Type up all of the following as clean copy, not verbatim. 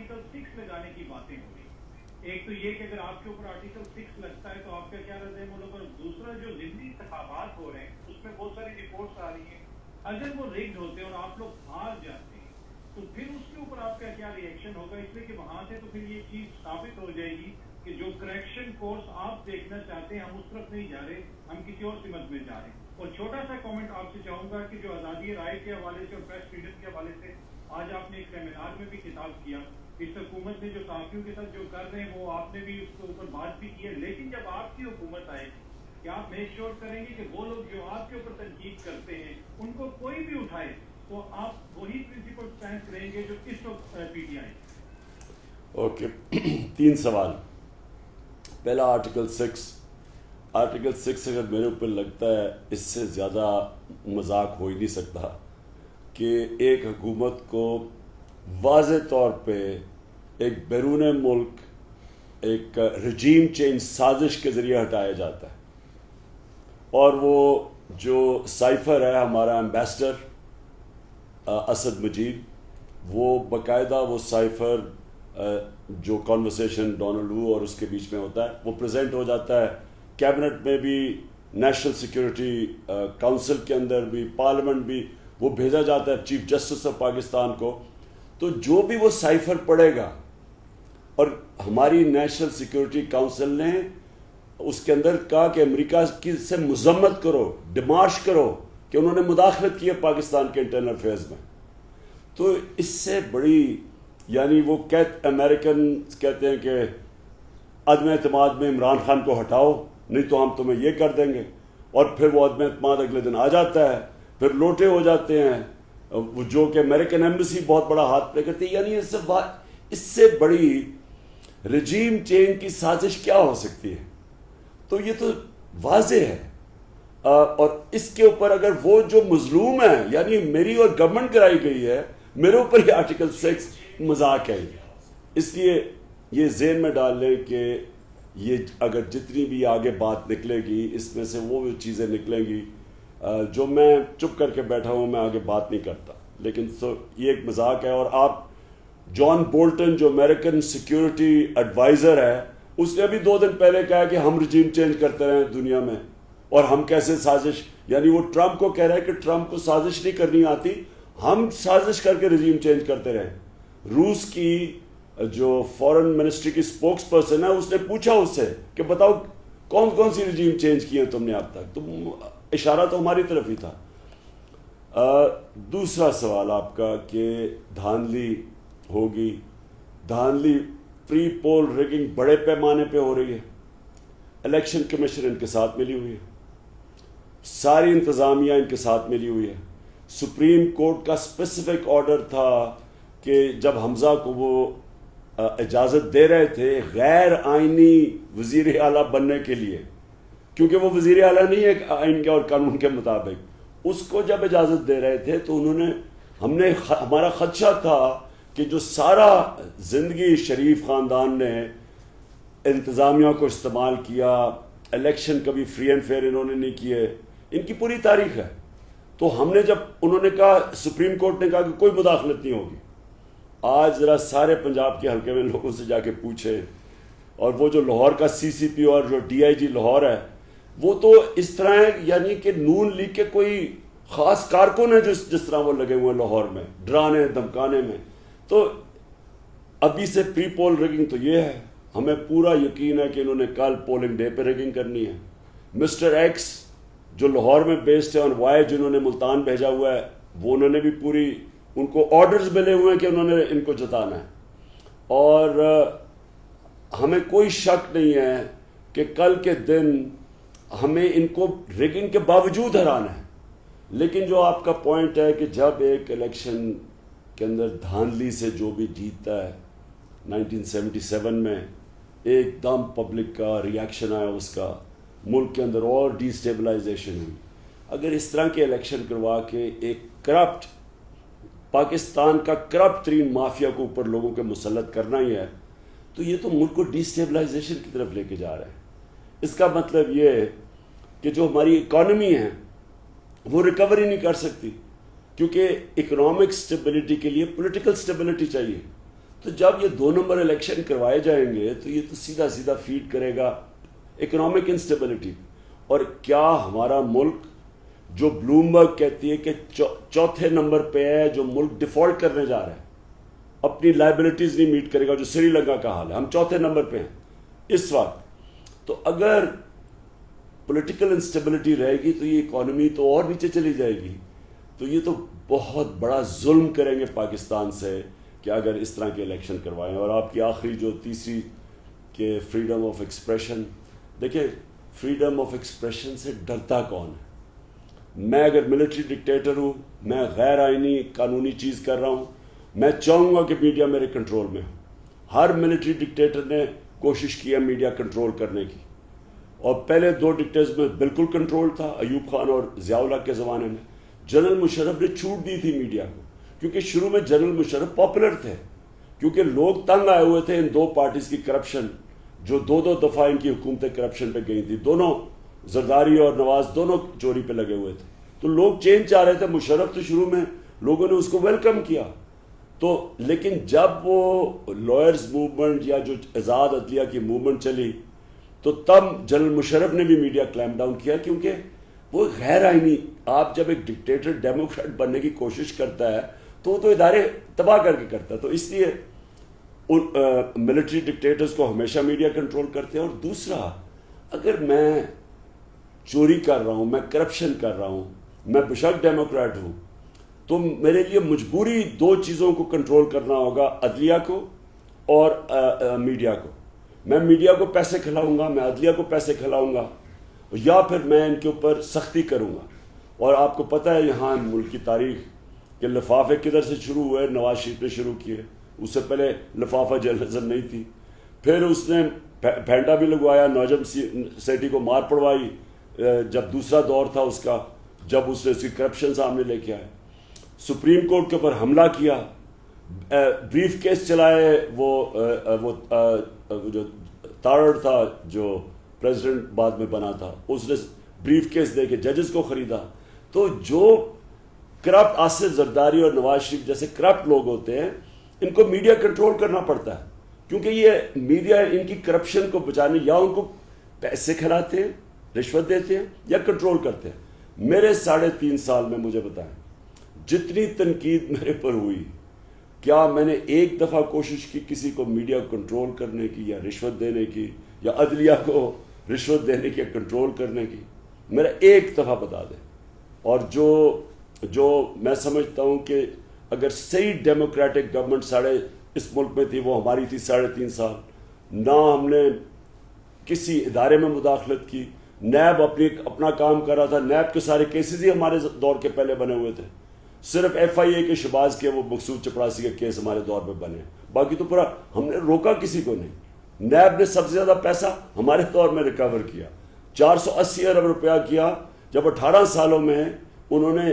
Article 6 لگانے کی باتیں ہو رہی. ایک تو یہ کہ اگر آپ کے اوپر آرٹیکل 6 لگتا ہے تو آپ کا کیا رد عمل ہوگا. دوسرا جو ضمنی انتخابات ہو رہے ہیں اس میں بہت ساری رپورٹس آ رہی ہیں, اگر وہ ریگڈ ہوتے ہیں اور آپ لوگ ہار جاتے ہیں تو پھر اس کے اوپر آپ کا کیا ری ایکشن ہوگا. اس لیے کہ وہاں سے تو پھر یہ چیز ثابت ہو جائے گی کہ جو کریکشن کورس آپ دیکھنا چاہتے ہیں ہم اس طرف نہیں جا رہے, ہم کسی اور سمت میں جا رہے ہیں. اور چھوٹا سا کامنٹ آپ سے چاہوں گا کہ جو آزادی رائے کے حوالے سے اور پریس فریڈم کے حوالے سے آج آپ نے ایک سیمینار میں بھی خطاب کیا, اس حکومت نے جو صحافیوں کے ساتھ جو کر رہے ہیں وہ آپ نے بھی اس کے اوپر بات بھی کی ہے, لیکن جب آپ کی حکومت آئے کہ آپ میک شور کریں گے کہ وہ لوگ جو آپ کے اوپر تنقید کرتے ہیں ان کو کوئی بھی اٹھائے تو آپ وہی پرنسپل اسٹینڈ کریں گے جو اس وقت پی ٹی آئی. اوکے, 3 سوال. پہلا آرٹیکل 6 اگر میرے اوپر لگتا ہے اس سے زیادہ مذاق ہو ہی نہیں سکتا کہ ایک حکومت کو واضح طور پہ ایک بیرون ملک ایک رجیم چینج سازش کے ذریعے ہٹایا جاتا ہے. اور وہ جو سائفر ہے ہمارا ایمبیسڈر اسد مجید, وہ باقاعدہ وہ سائفر جو کانورسیشن ڈونلڈ وو اور اس کے بیچ میں ہوتا ہے وہ پریزنٹ ہو جاتا ہے کیبنٹ میں بھی, نیشنل سیکورٹی کونسل کے اندر بھی, پارلیمنٹ بھی, وہ بھیجا جاتا ہے چیف جسٹس آف پاکستان کو. تو جو بھی وہ سائفر پڑھے گا, اور ہماری نیشنل سیکورٹی کونسل نے اس کے اندر کہا کہ امریکہ کی سے مذمت کرو, ڈیمارش کرو کہ انہوں نے مداخلت کی ہے پاکستان کے انٹرنل افیئرز میں. تو اس سے بڑی یعنی وہ امریکن کہتے ہیں کہ عدم اعتماد میں عمران خان کو ہٹاؤ نہیں تو ہم تمہیں یہ کر دیں گے, اور پھر وہ عدم اعتماد اگلے دن آ جاتا ہے, پھر لوٹے ہو جاتے ہیں, جو کہ امریکن ایمبیسی بہت بڑا ہاتھ پلے کرتی ہے. یعنی اس سے بڑی رجیم چینج کی سازش کیا ہو سکتی ہے؟ تو یہ تو واضح ہے. اور اس کے اوپر اگر وہ جو مظلوم ہے یعنی میری اور گورنمنٹ کرائی گئی ہے, میرے اوپر یہ آرٹیکل 6 مذاق ہے. اس لیے یہ ذہن میں ڈال لیں کہ یہ اگر جتنی بھی آگے بات نکلے گی اس میں سے وہ چیزیں نکلیں گی جو میں چپ کر کے بیٹھا ہوں, میں آگے بات نہیں کرتا. لیکن یہ ایک مذاق ہے. اور آپ جان بولٹن جو امریکن سیکیورٹی ایڈوائزر ہے, اس نے ابھی 2 دن پہلے کہا کہ ہم رجیم چینج کرتے رہے دنیا میں, اور ہم کیسے سازش, یعنی وہ ٹرمپ کو کہہ رہا ہے کہ ٹرمپ کو سازش نہیں کرنی آتی, ہم سازش کر کے رجیم چینج کرتے رہے. روس کی جو فورن منسٹری کی اسپوکس پرسن ہے اس نے پوچھا اس سے کہ بتاؤ کون کون سی رجیم چینج کی ہیں تم نے اب تک, تو اشارہ تو ہماری طرف ہی تھا. دوسرا سوال آپ کا کہ دھاندلی ہوگی, دھاندلی پری پول ریگنگ بڑے پیمانے پہ ہو رہی ہے. الیکشن کمیشن ان کے ساتھ ملی ہوئی ہے, ساری انتظامیہ ان کے ساتھ ملی ہوئی ہے. سپریم کورٹ کا اسپیسیفک آرڈر تھا کہ جب حمزہ کو وہ اجازت دے رہے تھے غیر آئینی وزیر اعلیٰ بننے کے لیے, کیونکہ وہ وزیر اعلیٰ نہیں ہے آئین کے اور قانون کے مطابق, اس کو جب اجازت دے رہے تھے تو ہمارا خدشہ تھا کہ جو سارا زندگی شریف خاندان نے انتظامیہ کو استعمال کیا, الیکشن کبھی فری اینڈ فیئر انہوں نے نہیں کیے, ان کی پوری تاریخ ہے. تو ہم نے جب انہوں نے کہا, سپریم کورٹ نے کہا کہ کوئی مداخلت نہیں ہوگی. آج ذرا سارے پنجاب کے حلقے میں لوگوں سے جا کے پوچھے, اور وہ جو لاہور کا سی سی پی اور جو ڈی آئی جی لاہور ہے وہ تو اس طرح ہے یعنی کہ نون لیگ کے کوئی خاص کارکن ہیں جس طرح وہ لگے ہوئے ہیں لاہور میں ڈرانے دھمکانے میں. تو ابھی سے پری پول ریگنگ تو یہ ہے, ہمیں پورا یقین ہے کہ انہوں نے کل پولنگ ڈے پہ ریگنگ کرنی ہے. مسٹر ایکس جو لاہور میں بیسڈ ہے اور وائی جنہوں نے ملتان بھیجا ہوا ہے, وہ انہوں نے بھی پوری ان کو آرڈرز ملے ہوئے ہیں کہ انہوں نے ان کو جتانا ہے. اور ہمیں کوئی شک نہیں ہے کہ کل کے دن ہمیں ان کو ریگنگ کے باوجود ہرانا ہے. لیکن جو آپ کا پوائنٹ ہے کہ جب ایک الیکشن کے اندر دھاندلی سے جو بھی جیتتا ہے, 1977 میں ایک دم پبلک کا ریاکشن آیا, اس کا ملک کے اندر اور ڈی اسٹیبلائزیشن ہوئی. اگر اس طرح کے الیکشن کروا کے ایک کرپٹ پاکستان کا کرپٹ ترین مافیا کو اوپر لوگوں کے مسلط کرنا ہی ہے, تو یہ تو ملک کو ڈی اسٹیبلائزیشن کی طرف لے کے جا رہا ہے. اس کا مطلب یہ ہے کہ جو ہماری اکانومی ہے وہ ریکوری نہیں کر سکتی, کیونکہ اکنامک سٹیبلٹی کے لیے پولیٹیکل سٹیبلٹی چاہیے. تو جب یہ 2 نمبر الیکشن کروائے جائیں گے تو یہ تو سیدھا سیدھا فیڈ کرے گا اکنامک انسٹیبلٹی. اور کیا ہمارا ملک جو بلومبرگ کہتی ہے کہ 4تھے نمبر پہ ہے, جو ملک ڈیفالٹ کرنے جا رہا ہے, اپنی لائبلٹیز نہیں میٹ کرے گا, جو سری لنکا کا حال ہے, ہم 4تھے نمبر پہ ہیں اس وقت. تو اگر پولیٹیکل انسٹیبلٹی رہے گی تو یہ اکانومی تو اور نیچے چلی جائے گی. تو یہ تو بہت بڑا ظلم کریں گے پاکستان سے کہ اگر اس طرح کے الیکشن کروائیں. اور آپ کی آخری جو تیسری کہ فریڈم آف ایکسپریشن, دیکھیں فریڈم آف ایکسپریشن سے ڈرتا کون ہے؟ میں اگر ملٹری ڈکٹیٹر ہوں, میں غیر آئینی قانونی چیز کر رہا ہوں, میں چاہوں گا کہ میڈیا میرے کنٹرول میں ہو. ہر ملٹری ڈکٹیٹر نے کوشش کی ہے میڈیا کنٹرول کرنے کی, اور پہلے 2 ڈکٹیٹرز میں بالکل کنٹرول تھا, ایوب خان اور ضیاء الحق کے زمانے میں. جنرل مشرف نے چھوٹ دی تھی میڈیا کو, کیونکہ شروع میں جنرل مشرف پاپولر تھے, کیونکہ لوگ تنگ آئے ہوئے تھے ان 2 پارٹیز کی کرپشن, جو 2 دفعہ ان کی حکومتیں کرپشن پہ گئی تھی. دونوں زرداری اور نواز دونوں چوری پہ لگے ہوئے تھے, تو لوگ چینج چاہ رہے تھے. مشرف تو شروع میں لوگوں نے اس کو ویلکم کیا. تو لیکن جب وہ لائرز موومنٹ یا جو آزاد عدلیہ کی موومنٹ چلی, تو تب جنرل مشرف نے بھی میڈیا کلیمپ ڈاؤن کیا, کیونکہ وہ غیر آئینی. آپ جب ایک ڈکٹیٹر ڈیموکریٹ بننے کی کوشش کرتا ہے تو ادارے تباہ کر کے کرتا ہے. تو اس لیے ملٹری ڈکٹیٹرز کو ہمیشہ میڈیا کنٹرول کرتے ہیں. اور دوسرا, اگر میں چوری کر رہا ہوں, میں کرپشن کر رہا ہوں, میں بشک ڈیموکریٹ ہوں, تو میرے لیے مجبوری 2 چیزوں کو کنٹرول کرنا ہوگا, عدلیہ کو اور میڈیا کو. میں میڈیا کو پیسے کھلاؤں گا, میں عدلیہ کو پیسے کھلاؤں گا, یا پھر میں ان کے اوپر سختی کروں گا. اور آپ کو پتہ ہے یہاں ملک کی تاریخ کہ لفافے کدھر سے شروع ہوئے, نواز شریف نے شروع کیے. اس سے پہلے لفافہ جرنلزم نہیں تھی, پھر اس نے پھینٹا بھی لگوایا, نوجم سیٹھی کو مار پڑوائی جب دوسرا دور تھا اس کا, جب اس نے اس کی کرپشن سامنے لے کے آئے, سپریم کورٹ کے اوپر حملہ کیا, بریف کیس چلائے. وہ جو تارڑ تھا جو پریزیڈنٹ بعد میں بنا تھا, اس نے بریف کیس دے کے ججز کو خریدا. تو جو کرپٹ آصف زرداری اور نواز شریف جیسے کرپٹ لوگ ہوتے ہیں, ان کو میڈیا کنٹرول کرنا پڑتا ہے, کیونکہ یہ میڈیا ان کی کرپشن کو بچانے یا ان کو پیسے کھلاتے ہیں, رشوت دیتے ہیں, یا کنٹرول کرتے ہیں. میرے 3.5 سال میں مجھے بتائیں جتنی تنقید میرے پر ہوئی, کیا میں نے ایک دفعہ کوشش کی کسی کو میڈیا کو کنٹرول کرنے کی, یا رشوت دینے کی, یا عدلیہ کو رشوت دینے کی, یا کنٹرول کرنے کی؟ میرا ایک دفعہ بتا دیں. اور جو میں سمجھتا ہوں کہ اگر صحیح ڈیموکریٹک گورنمنٹ اس ملک میں تھی, وہ ہماری تھی 3.5 سال. نہ ہم نے کسی ادارے میں مداخلت کی, نیب اپنا کام کر رہا تھا. نیب کے سارے کیسز ہی ہمارے دور کے پہلے بنے ہوئے تھے, صرف FIA کے شباز کے وہ مقصود چپراسی کے کیس ہمارے دور میں بنے, باقی تو پورا ہم نے روکا کسی کو نہیں. نیب نے سب سے زیادہ پیسہ ہمارے دور میں ریکور کیا, 480 ارب روپیہ کیا, جب 18 سالوں میں انہوں نے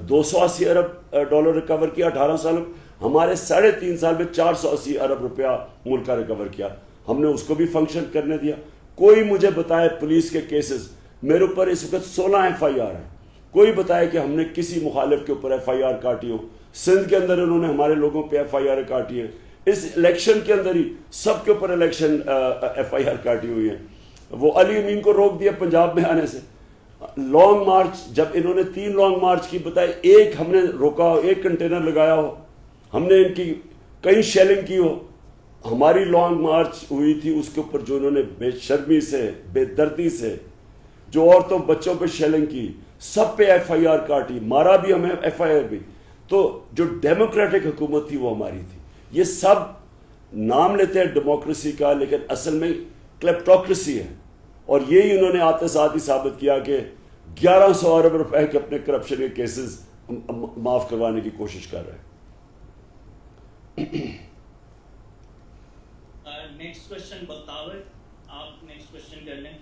280 ارب ڈالر ریکور کیا 18 سالوں. ہمارے 3.5 سال میں 480 ارب روپیہ ملک کا ریکور کیا. ہم نے اس کو بھی فنکشن کرنے دیا. کوئی مجھے بتائے پولیس کے کیسز, میرے اوپر اس وقت 16 FIR ہیں, کوئی بتائے کہ ہم نے کسی مخالف کے اوپر FIR کاٹی ہو. سندھ کے اندر انہوں نے ہمارے لوگوں پہ FIR کاٹی ہے, اس الیکشن کے اندر ہی سب کے اوپر الیکشن FIR کاٹی ہوئی ہے. وہ علی امین کو روک دیا پنجاب میں آنے سے. لانگ مارچ جب انہوں نے 3 لانگ مارچ کی بتائے, ایک ہم نے روکا ہو, ایک کنٹینر لگایا ہو, ہم نے ان کی کہیں شیلنگ کی ہو. ہماری لانگ مارچ ہوئی تھی, اس کے اوپر جو انہوں نے بے شرمی سے, بے دردی سے جو عورتوں بچوں پہ شیلنگ کی, سب پہ FIR کاٹی, مارا بھی ہمیں, FIR بھی. تو جو ڈیموکریٹک حکومت تھی وہ ہماری تھی. یہ سب نام لیتے ہیں ڈیموکریسی کا, لیکن اصل میں کلیپٹوکریسی ہے. اور یہی انہوں نے آتے ساتھ ہی ثابت کیا کہ 1100 ارب روپے کے اپنے کرپشن کے کیسز معاف کروانے کی کوشش کر رہے ہیں. نیکسٹ کوشچن بختاور, آپ نیکسٹ کوشچن کر لیں.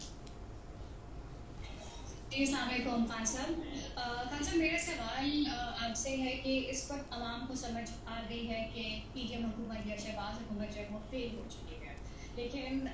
جی السلام علیکم خان صاحب. خان صاحب میرا سوال آپ سے ہے کہ اس وقت عوام کو سمجھ آ گئی ہے کہ PDM حکومت یا شہباز حکومت جو ہے وہ فیل ہو چکی ہے, لیکن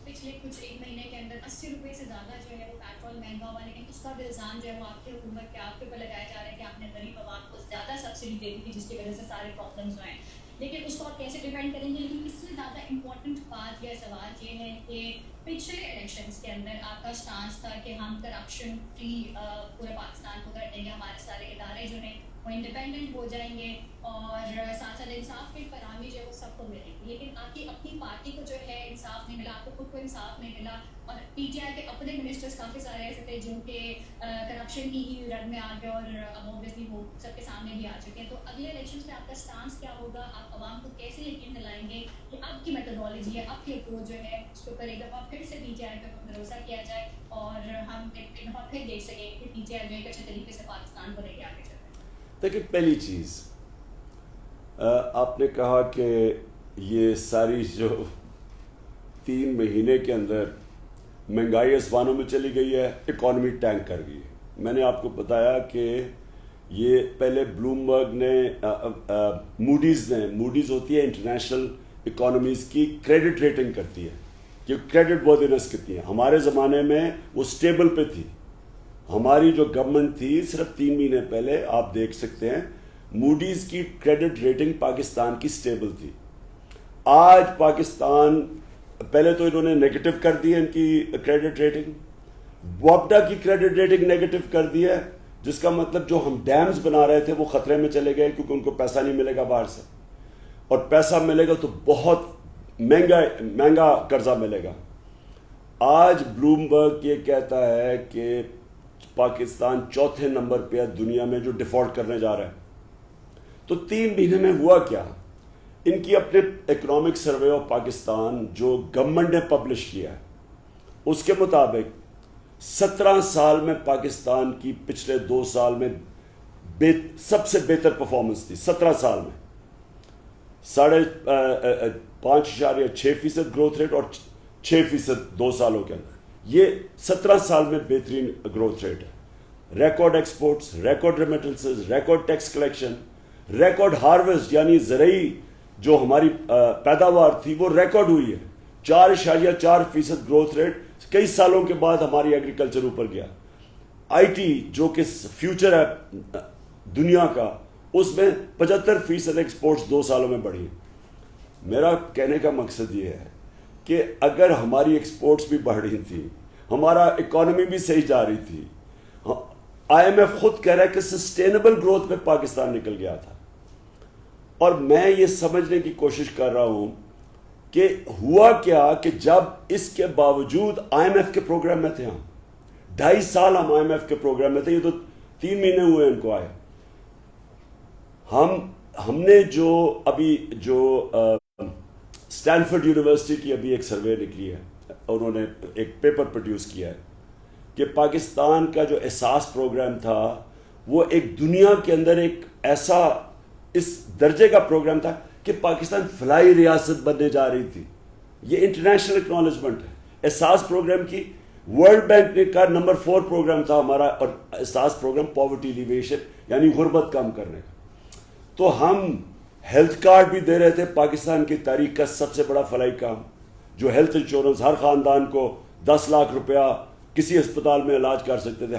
پچھلے کچھ 1 مہینے کے اندر 80 روپے سے زیادہ جو ہے وہ پیٹرول مہنگا ہوا, لیکن اس کا بھی الزام جو ہے وہ آپ کی حکومت کے آپ کے اوپر لگایا جا رہا ہے کہ آپ نے غریب عوام کو زیادہ سبسڈی دے دی تھی, جس کی وجہ سے سارے پرابلمز ہوئے ہیں. لیکن اس کو آپ کیسے ڈیپینڈ کریں گے. لیکن اس سے زیادہ امپورٹنٹ بات یا سوال یہ ہے کہ پچھلے الیکشنز کے اندر آپ کا سٹانس تھا کہ ہم کرپشن فری پورے پاکستان کو کر دیں گے, ہمارے سارے ادارے جو ہیں وہ انڈیپینڈنٹ ہو جائیں گے اور ساتھ ساتھ انصاف کی فراہمی جو ہے وہ سب کو ملے گی. لیکن آپ کی اپنی پارٹی کو جو ہے انصاف نہیں ملا, آپ کو خود کو انصاف نہیں ملا, اور پی ٹی آئی کے اپنے منسٹرز کافی سارے ایسے تھے جو کہ کرپشن کی ہی رن میں آ گئے اور اب اوبیسلی وہ سب کے سامنے بھی آ چکے ہیں. تو اگلے الیکشنز میں آپ کا سٹانس کیا ہوگا؟ آپ عوام کو کیسے یقین دلائیں گے کہ اب کی میتھڈالوجی ہے, اب کی اپروچ جو ہے اس کے اوپر ایک دفعہ پھر سے پی ٹی آئی پہ بھروسہ کیا جائے اور ہم ایک دفعہ پھر دیکھ سکیں کہ پی ٹی آئی جو ایک اچھے طریقے سے پاکستان کو لے کے آگے چل رہا ہے؟ دیکھیں, پہلی چیز آپ نے کہا کہ یہ ساری جو 3 مہینے کے اندر مہنگائی آسمانوں میں چلی گئی ہے, اکانومی ٹینک کر گئی ہے. میں نے آپ کو بتایا کہ یہ پہلے بلومبرگ نے موڈیز ہوتی ہے انٹرنیشنل اکانومیز کی کریڈٹ ریٹنگ کرتی ہے کہ کریڈٹ وردینس کتنی ہے. ہمارے زمانے میں وہ سٹیبل پہ تھی. ہماری جو گورنمنٹ تھی صرف 3 مہینے پہلے آپ دیکھ سکتے ہیں موڈیز کی کریڈٹ ریٹنگ پاکستان کی سٹیبل تھی. آج پاکستان, پہلے تو انہوں نے نیگیٹو کر دی ہے ان کی کریڈٹ ریٹنگ, وابڈا کی کریڈٹ ریٹنگ نیگیٹو کر دی ہے, جس کا مطلب جو ہم ڈیمز بنا رہے تھے وہ خطرے میں چلے گئے کیونکہ ان کو پیسہ نہیں ملے گا باہر سے, اور پیسہ ملے گا تو بہت مہنگا قرضہ ملے گا. آج بلومبرگ یہ کہتا ہے کہ پاکستان 4تھے نمبر پہ ہے دنیا میں جو ڈیفالٹ کرنے جا رہا ہے. تو 3 مہینے میں ہوا کیا؟ ان کی اپنے اکنامک سروے آف پاکستان جو گورنمنٹ نے پبلش کیا ہے اس کے مطابق 17 سال میں پاکستان کی پچھلے 2 سال میں سب سے بہتر پرفارمنس تھی. 17 سال میں 5.6% گروتھ ریٹ اور 6% 2 سالوں کے اندر. یہ 17 سال میں بہترین گروتھ ریٹ ہے. Record exports, record remittances, record tax collection, record harvest, یعنی زرعی جو ہماری پیداوار تھی وہ ریکارڈ ہوئی ہے. 4.4% گروتھ ریٹ. کئی سالوں کے بعد ہماری ایگریکلچر اوپر گیا. آئی ٹی جو کہ فیوچر ہے دنیا کا, اس میں 75% ایکسپورٹس 2 سالوں میں بڑھی. میرا کہنے کا مقصد یہ ہے کہ اگر ہماری ایکسپورٹس بھی بڑھ رہی تھی, ہمارا اکانومی بھی صحیح جا رہی تھی, آئی ایم ایف خود کہہ رہا ہے کہ سسٹینیبل گروتھ میں پاکستان نکل گیا تھا. اور میں یہ سمجھنے کی کوشش کر رہا ہوں کہ ہوا کیا کہ جب اس کے باوجود آئی ایم ایف کے پروگرام میں تھے, ہم 2.5 سال ہم آئی ایم ایف کے پروگرام میں تھے, یہ تو 3 مہینے ہوئے ان کو آئے. ہم نے جو ابھی جو اسٹینفورڈ یونیورسٹی کی ابھی ایک سروے نکلی ہے, انہوں نے ایک پیپر پروڈیوس کیا ہے کہ پاکستان کا جو احساس پروگرام تھا وہ ایک دنیا کے اندر ایک ایسا اس درجے کا پروگرام تھا کہ پاکستان فلائی ریاست بننے جا رہی تھی. یہ انٹرنیشنل اکنالجمنٹ ہے. احساس پروگرام کی ورلڈ بینک کا نمبر 4 پروگرام تھا ہمارا, اور احساس پروگرام پاورٹی ایلیویشن یعنی غربت کم کرنے کا. تو ہم ہیلتھ کارڈ بھی دے رہے تھے, پاکستان کی تاریخ کا سب سے بڑا فلاحی کام, جو ہیلتھ انشورنس ہر خاندان کو 10 لاکھ روپیہ کسی ہسپتال میں علاج کر سکتے تھے.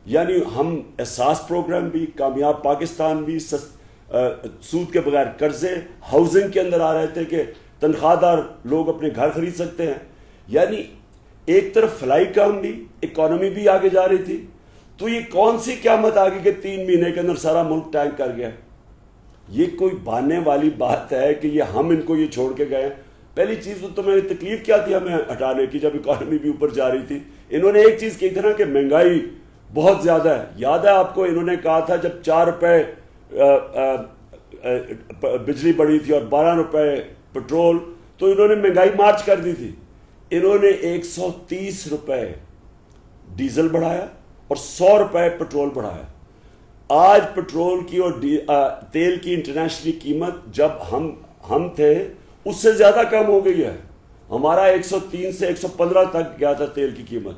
یعنی ہم احساس پروگرام بھی, کامیاب پاکستان بھی, سود کے بغیر قرضے, ہاؤسنگ کے اندر آ رہے تھے کہ تنخواہ دار لوگ اپنے گھر خرید سکتے ہیں. یعنی ایک طرف فلاحی کام بھی, اکانومی بھی آگے جا رہی تھی. تو یہ کون سی قیامت آ گئی کہ 3 مہینے کے اندر سارا ملک ٹینک کر گیا؟ یہ کوئی بہانے والی بات ہے کہ یہ ہم ان کو یہ چھوڑ کے گئے. پہلی چیز تو تمہیں تکلیف کیا تھی ہمیں ہٹانے کی جب اکانومی بھی اوپر جا رہی تھی؟ انہوں نے ایک چیز کہی تھی نا کہ مہنگائی بہت زیادہ ہے. یاد ہے آپ کو, انہوں نے کہا تھا جب 4 روپے بجلی بڑھی تھی اور 12 روپے پٹرول, تو انہوں نے مہنگائی مارچ کر دی تھی. انہوں نے 130 روپے ڈیزل بڑھایا اور 100 روپے پٹرول بڑھایا. آج پٹرول کی اور تیل کی انٹرنیشنل قیمت جب ہم تھے اس سے زیادہ کم ہو گئی ہے. ہمارا 103 سے 115 تک گیا تھا تیل کی قیمت,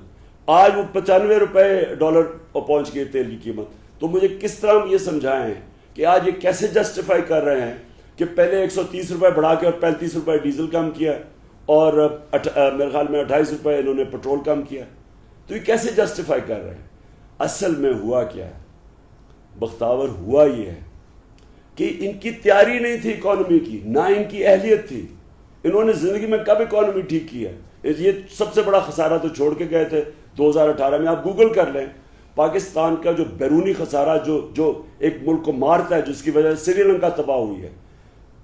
آج وہ 95 روپے ڈالر پہنچ گئی تیل کی قیمت. تو مجھے کس طرح یہ سمجھائیں کہ آج یہ کیسے جسٹیفائی کر رہے ہیں کہ پہلے 130 روپے بڑھا کے اور 35 روپے ڈیزل کم کیا اور میرے خیال میں 28 روپے انہوں نے پٹرول کم کیا. تو یہ کیسے جسٹیفائی کر رہے ہیں؟ اصل میں ہوا کیا ہے بختاور؟ ہوا یہ ہے کہ ان کی تیاری نہیں تھی اکانومی کی, نہ ان کی اہلیت تھی. انہوں نے زندگی میں کب اکانومی ٹھیک کی ہے؟ یہ سب سے بڑا خسارہ تو چھوڑ کے گئے تھے 2018 میں. آپ گوگل کر لیں پاکستان کا جو بیرونی خسارہ جو ایک ملک کو مارتا ہے, جس کی وجہ سے سری لنکا تباہ ہوئی ہے,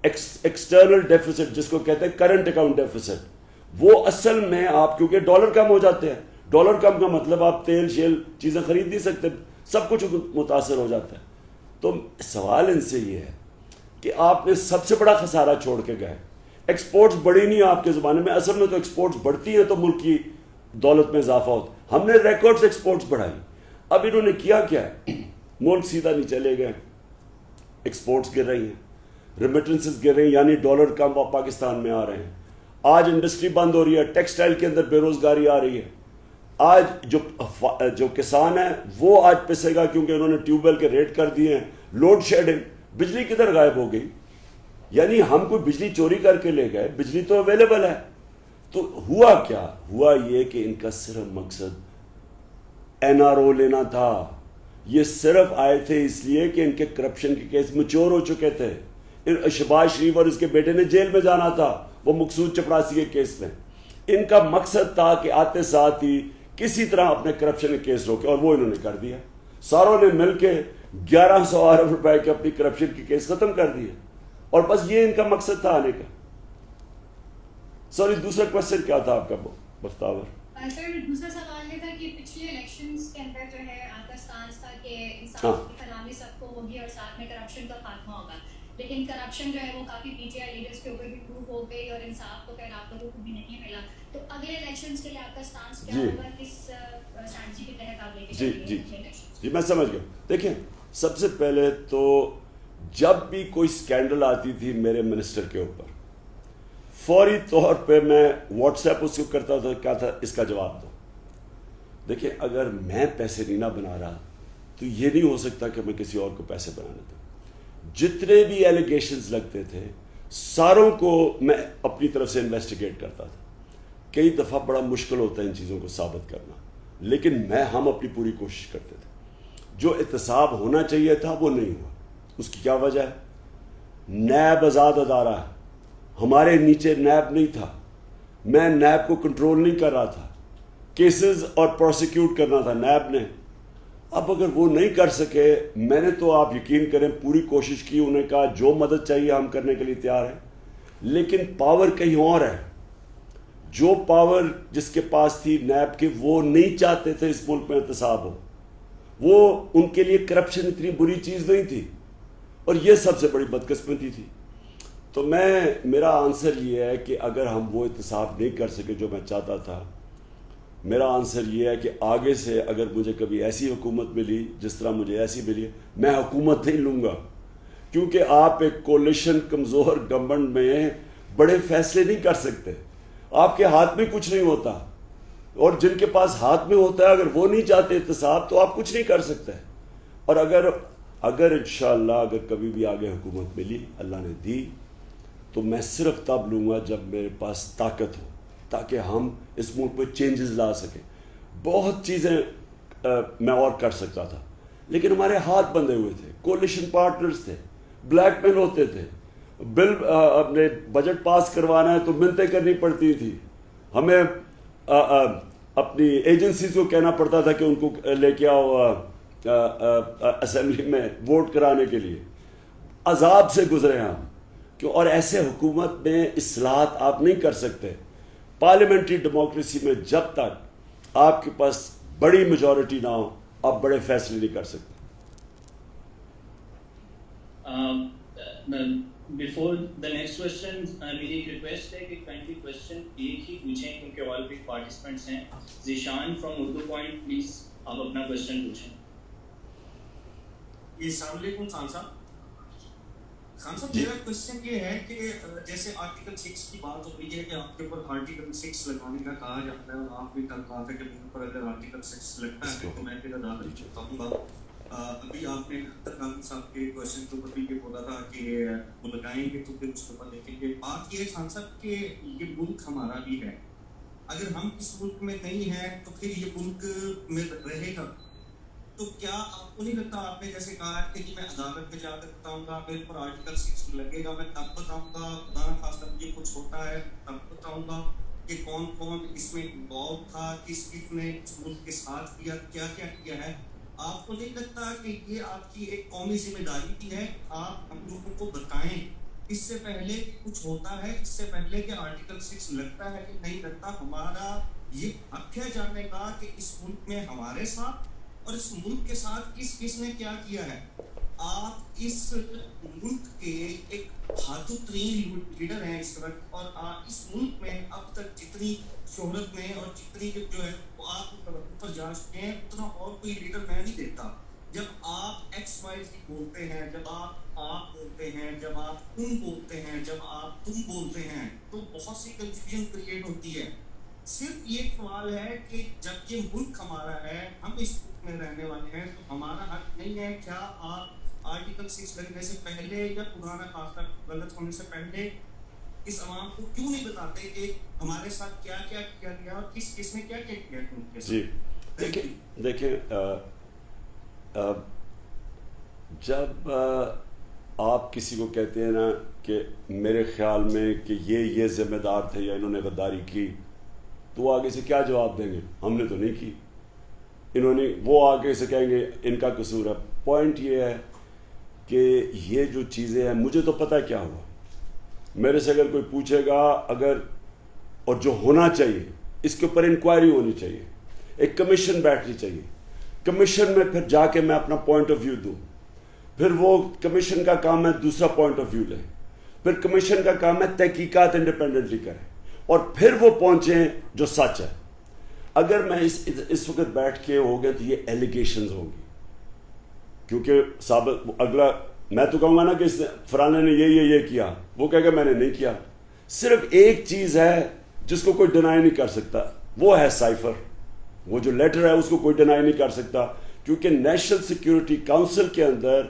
ایکسٹرنل ڈیفیسٹ جس کو کہتے ہیں کرنٹ اکاؤنٹ ڈیفیسٹ, وہ اصل میں آپ کیونکہ ڈالر کم ہو جاتے ہیں, ڈالر کم کا مطلب آپ تیل شیل چیزیں خرید نہیں سکتے, سب کچھ متاثر ہو جاتا ہے. تو سوال ان سے یہ ہے کہ آپ نے سب سے بڑا خسارہ چھوڑ کے گئے. ایکسپورٹس بڑھی نہیں آپ کے زمانے میں, اصل میں تو ایکسپورٹس بڑھتی ہیں تو ملک کی دولت میں اضافہ ہوتا. ہم نے ریکارڈز ایکسپورٹس بڑھائی. اب انہوں نے کیا ملک سیدھا نیچے لے گئے, ایکسپورٹس گر رہی ہیں, ریمیٹنسز گر رہی ہیں, یعنی ڈالر کم پاکستان میں آ رہے ہیں. آج انڈسٹری بند ہو رہی ہے, ٹیکسٹائل کے اندر بے روزگاری آ رہی ہے. آج جو کسان ہے وہ آج پسے گا کیونکہ انہوں نے ٹیوب ویل کے ریٹ کر دیے ہیں. لوڈ شیڈنگ, بجلی کدھر غائب ہو گئی؟ یعنی ہم کوئی بجلی چوری کر کے لے گئے, بجلی تو اویلیبل ہے. تو ہوا کیا؟ ہوا یہ کہ ان کا صرف مقصد NRO لینا تھا. یہ صرف آئے تھے اس لیے کہ ان کے کرپشن کے کیس میچور ہو چکے تھے. شہباز شریف اور اس کے بیٹے نے جیل میں جانا تھا وہ مقصود چپڑاسی کے کیس میں. ان کا مقصد تھا کہ آتے ساتھ ہی کسی طرح اپنے کرپشن کے کیس روکے, اور وہ انہوں نے کر دیا. ساروں نے مل کے 1100 ارب روپے کے اپنی کرپشن کے کیس ختم کر دیے, اور بس یہ ان کا مقصد تھا آنے کا. سوری, دوسرا کوشچن کیا تھا آپ کا بختاور؟ سر دوسرا سوال یہ تھا کہ پچھلے الیکشنز کے اندر جو ہے آپ کا سٹانس تھا کہ انصاف کی فلامی سب کو ہوگی اور ساتھ میں کرپشن کا خاتمہ ہوگا, لیکن کرپشن جو ہے وہ کافی PTI لیڈرز کے اوپر بھی پروف ہو گئی اور انصاف تو خیر آپ لوگوں کو بھی نہیں ملا. تو اگلے الیکشنز کے لیے آپ کا سٹانس کیا ہوگا, کس اسٹریٹجی کے تحت آپ لے کے چلیں گے؟ جی میں سمجھ گیا. دیکھیں, سب سے پہلے تو جب بھی کوئی اسکینڈل آتی تھی میرے منسٹر کے اوپر, فوری طور پہ میں واٹس ایپ اس کو کرتا تھا, کیا تھا اس کا جواب دو. دیکھیں, اگر میں پیسے نہیں نہ بنا رہا تو یہ نہیں ہو سکتا کہ میں کسی اور کو پیسے بنانے دوں. جتنے بھی ایلیگیشنز لگتے تھے ساروں کو میں اپنی طرف سے انویسٹیگیٹ کرتا تھا. کئی دفعہ بڑا مشکل ہوتا ہے ان چیزوں کو ثابت کرنا, لیکن ہم اپنی پوری کوشش کرتے تھے. جو احتساب ہونا چاہیے تھا وہ نہیں ہوا. اس کی کیا وجہ ہے؟ نیب آزاد ادارہ ہے, ہمارے نیچے نیب نہیں تھا, میں نیب کو کنٹرول نہیں کر رہا تھا, کیسز اور پروسیکیوٹ کرنا تھا نیب نے. اب اگر وہ نہیں کر سکے, میں نے تو آپ یقین کریں پوری کوشش کی, انہیں کہا جو مدد چاہیے ہم کرنے کے لیے تیار ہیں, لیکن پاور کہیں اور ہے. جو پاور جس کے پاس تھی نیب کے, وہ نہیں چاہتے تھے اس ملک میں احتساب ہو. وہ ان کے لیے کرپشن اتنی بری چیز نہیں تھی, اور یہ سب سے بڑی بدقسمتی تھی. تو میرا آنسر یہ ہے کہ اگر ہم وہ احتساب نہیں کر سکے جو میں چاہتا تھا, میرا آنسر یہ ہے کہ آگے سے اگر مجھے کبھی ایسی حکومت ملی جس طرح مجھے ایسی ملی, میں حکومت نہیں لوں گا. کیونکہ آپ ایک کولیشن کمزور گورنمنٹ میں بڑے فیصلے نہیں کر سکتے, آپ کے ہاتھ میں کچھ نہیں ہوتا, اور جن کے پاس ہاتھ میں ہوتا ہے اگر وہ نہیں چاہتے احتساب تو آپ کچھ نہیں کر سکتے. اور اگر انشاءاللہ اگر کبھی بھی آگے حکومت ملی, اللہ نے دی, تو میں صرف تب لوں گا جب میرے پاس طاقت ہو, تاکہ ہم اس ملک میں چینجز لا سکیں. بہت چیزیں میں اور کر سکتا تھا, لیکن ہمارے ہاتھ بندھے ہوئے تھے, کولیشن پارٹنرز تھے, بلیک میل ہوتے تھے, بل اپنے بجٹ پاس کروانا ہے تو منتیں کرنی پڑتی تھی, ہمیں اپنی ایجنسیز کو کہنا پڑتا تھا کہ ان کو لے کے آؤ اسمبلی میں ووٹ کرانے کے لیے. عذاب سے گزرے ہم, کیوں؟ اور ایسے حکومت میں اصلاحات آپ نہیں کر سکتے. پارلیمنٹری ڈیموکریسی میں جب تک آپ کے پاس بڑی میجورٹی نہ ہو, آپ بڑے فیصلے نہیں کر سکتے. بفور دا نیکسٹ کوشچن میری ایک ریکویسٹ ہے کہ کائنڈلی کوشچن ایک ہی پوچھیں کیونکہ آل بگ پارٹیسپینٹس ہیں. Zeeshan from Urdu point, please آپ اپنا کوشچن پوچھیں. السلام علیکم خان صاحب. خان صاحب میرا کوشچن یہ ہے کہ جیسے آرٹیکل 6 کی بات ہو رہی ہے کہ آپ کے اوپر آرٹیکل 6 لگانے کا کہا جاتا ہے, اور آپ بھی کل کہا تھا کہ میرے اوپر اگر آرٹیکل 6 لگتا ہے تو میں پھر ادا نہیں چاہوں گا. ابھی آپ نے خان صاحب کے کوشچن کے اوپر بھی یہ بولا تھا کہ وہ لگائیں گے تو پھر اس کے اوپر دیکھیں گے. بات یہ ہے خان صاحب کہ یہ ملک ہمارا بھی ہے, اگر ہم اس ملک میں نہیں ہیں تو پھر یہ ملک میں رہے گا. تو کیا آپ کو نہیں لگتا, آپ نے جیسے کہا کہ جی میں عدالت میں جا کر بتاؤں گا, میرے پر آرٹیکل 6 لگے گا, میں تب بتاؤں گا, خدا نخواستہ مجھے کچھ ہوتا ہے تب بتاؤں گا کہ کون کون اس میں انوالو تھا, کس کس نے اس ملک کے ساتھ کیا, کیا کیا کیا ہے. آپ کو نہیں لگتا کہ یہ آپ کی ایک قومی ذمہ داری بھی ہے, آپ ہم لوگوں کو بتائیں اس سے پہلے کچھ ہوتا ہے, اس سے پہلے کہ آرٹیکل 6 لگتا ہے کہ نہیں لگتا, ہمارا یہ حق ہے جاننے کا کہ اس ملک میں ہمارے ساتھ اور اس ملک کے ساتھ کس کس نے کیا کیا ہے. آپ اس ملک کے ایک بہادر ترین لیڈر ہیں اس وقت, اور اس ملک میں اب تک جتنی شہرت میں اور جتنی جو ہے وہ آپ پر جا چکے ہیں, اتنا اور کوئی لیڈر میں نہیں دیکھتا. جب آپ ایکس وائی زی بولتے ہیں, جب آپ بولتے ہیں, جب آپ تم بولتے ہیں, جب آپ تم بولتے ہیں, تو بہت سی کنفیوژن کریٹ ہوتی ہے. صرف یہ سوال ہے کہ جب یہ ملک ہمارا ہے, ہم اس ملک میں رہنے والے ہیں, تو ہمارا حق نہیں ہے کیا آپ آرٹیکل 6 لگنے سے پہلے یا پرانا خاصہ غلط ہونے سے پہلے اس عوام کو کیوں نہیں بتاتے کہ ہمارے ساتھ کیا کیا کیا گیا اور کس کس نے کیا کیا کیا. جی دیکھیں جب آپ کسی کو کہتے ہیں نا کہ میرے خیال میں کہ یہ ذمہ دار تھے یا انہوں نے غداری کی, تو وہ آگے سے کیا جواب دیں گے, ہم نے تو نہیں کی, انہوں نے, وہ آگے سے کہیں گے ان کا قصور ہے. پوائنٹ یہ ہے کہ یہ جو چیزیں ہیں, مجھے تو پتہ کیا ہوا, میرے سے اگر کوئی پوچھے گا, اگر اور جو ہونا چاہیے اس کے اوپر انکوائری ہونی چاہیے, ایک کمیشن بیٹھنی چاہیے, کمیشن میں پھر جا کے میں اپنا پوائنٹ آف ویو دوں, پھر وہ کمیشن کا کام ہے دوسرا پوائنٹ آف ویو لیں, پھر کمیشن کا کام ہے تحقیقات انڈیپینڈنٹلی کریں, اور پھر وہ پہنچیں جو سچ ہے. اگر میں اس وقت بیٹھ کے ہو گیا تو یہ ایلیگیشنز ہوں گی, کیونکہ ثابت اگلا میں تو کہوں گا نا کہ اس فلانے نے یہ کیا, وہ کہے گا میں نے نہیں کیا. صرف ایک چیز ہے جس کو کوئی ڈینائی نہیں کر سکتا, وہ ہے سائفر. وہ جو لیٹر ہے اس کو کوئی ڈینائی نہیں کر سکتا, کیونکہ نیشنل سیکیورٹی کاؤنسل کے اندر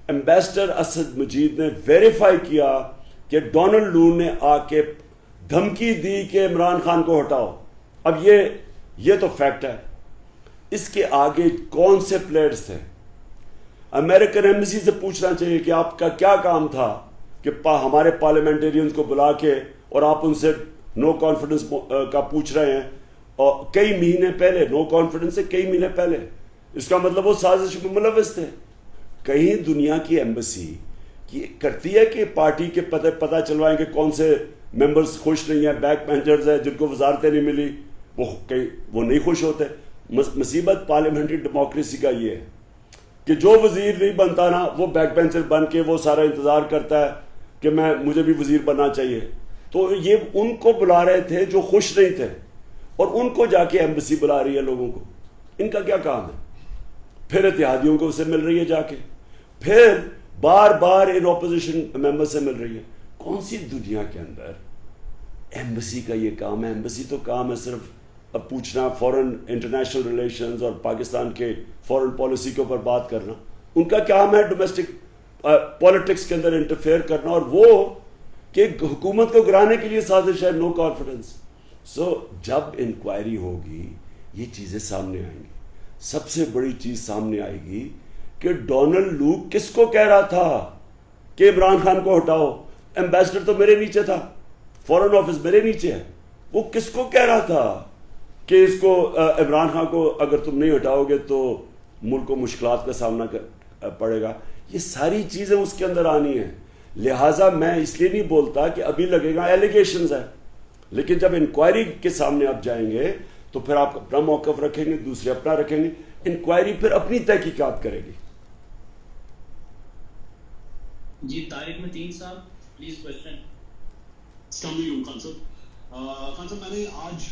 ایمبیسڈر اسد مجید نے ویریفائی کیا کہ ڈونلڈ لو نے آ کے دھمکی دی کہ عمران خان کو ہٹاؤ. اب یہ تو فیکٹ ہے. اس کے آگے کون سے پلیئرز تھے؟ امریکن ایمبیسی سے پوچھنا چاہیے کہ آپ کا کیا کام تھا کہ ہمارے پارلیمنٹیرینز کو بلا کے اور آپ ان سے نو کانفیڈنس کا پوچھ رہے ہیں, اور کئی مہینے پہلے, نو کانفیڈنس سے کئی مہینے پہلے. اس کا مطلب وہ سازش میں ملوث تھے. کہیں دنیا کی ایمبیسی کرتی ہے کہ پارٹی کے پتہ چلوائیں کہ کون سے ممبرز خوش نہیں ہیں, بیک بینچرز ہیں جن کو وزارتیں نہیں ملی, وہ نہیں خوش ہوتے. مصیبت پارلیمنٹری ڈیموکریسی کا یہ ہے کہ جو وزیر نہیں بنتا نا, وہ بیک بینچر بن کے وہ سارا انتظار کرتا ہے کہ مجھے بھی وزیر بننا چاہیے. تو یہ ان کو بلا رہے تھے جو خوش نہیں تھے, اور ان کو جا کے ایمبیسی بلا رہی ہے لوگوں کو. ان کا کیا کام ہے؟ پھر اتحادیوں کو سے مل رہی ہے جا کے, پھر بار بار ان اپوزیشن ممبر سے مل رہی ہے. کون سی دنیا کے اندر ایمبیسی کا یہ کام ہے؟ ایمبیسی تو کام ہے صرف اب پوچھنا, فورن انٹرنیشنل ریلیشنز اور پاکستان کے فورن پالیسی کے اوپر بات کرنا. ان کا کام ہے ڈومیسٹک پالیٹکس کے اندر انٹرفیئر کرنا, اور وہ کہ حکومت کو گرانے کے لیے سازش ہے نو کانفیڈنس. سو جب انکوائری ہوگی یہ چیزیں سامنے آئیں گی. سب سے بڑی چیز سامنے آئے گی کہ ڈونلڈ لو کس کو کہہ رہا تھا کہ عمران خان کو ہٹاؤ. ایمبیسڈر تو میرے نیچے تھا, فورن آفس میرے نیچے ہے. وہ کس کو کہہ رہا تھا کہ اس کو عمران خان کو اگر تم نہیں ہٹاؤ گے تو ملک کو مشکلات کا سامنا پڑے گا. یہ ساری چیزیں اس کے اندر آنی ہیں. لہٰذا میں اس لیے نہیں بولتا کہ ابھی لگے گا ایلیگیشنز ہے, لیکن جب انکوائری کے سامنے آپ جائیں گے تو پھر آپ اپنا موقف رکھیں گے, دوسرے اپنا رکھیں گے. انکوائری پھر اپنی تحقیقات کرے گی. جی طارق متین صاحب پلیز کوشچن. السلام علیکم خان صاحب. خان صاحب میں نے آج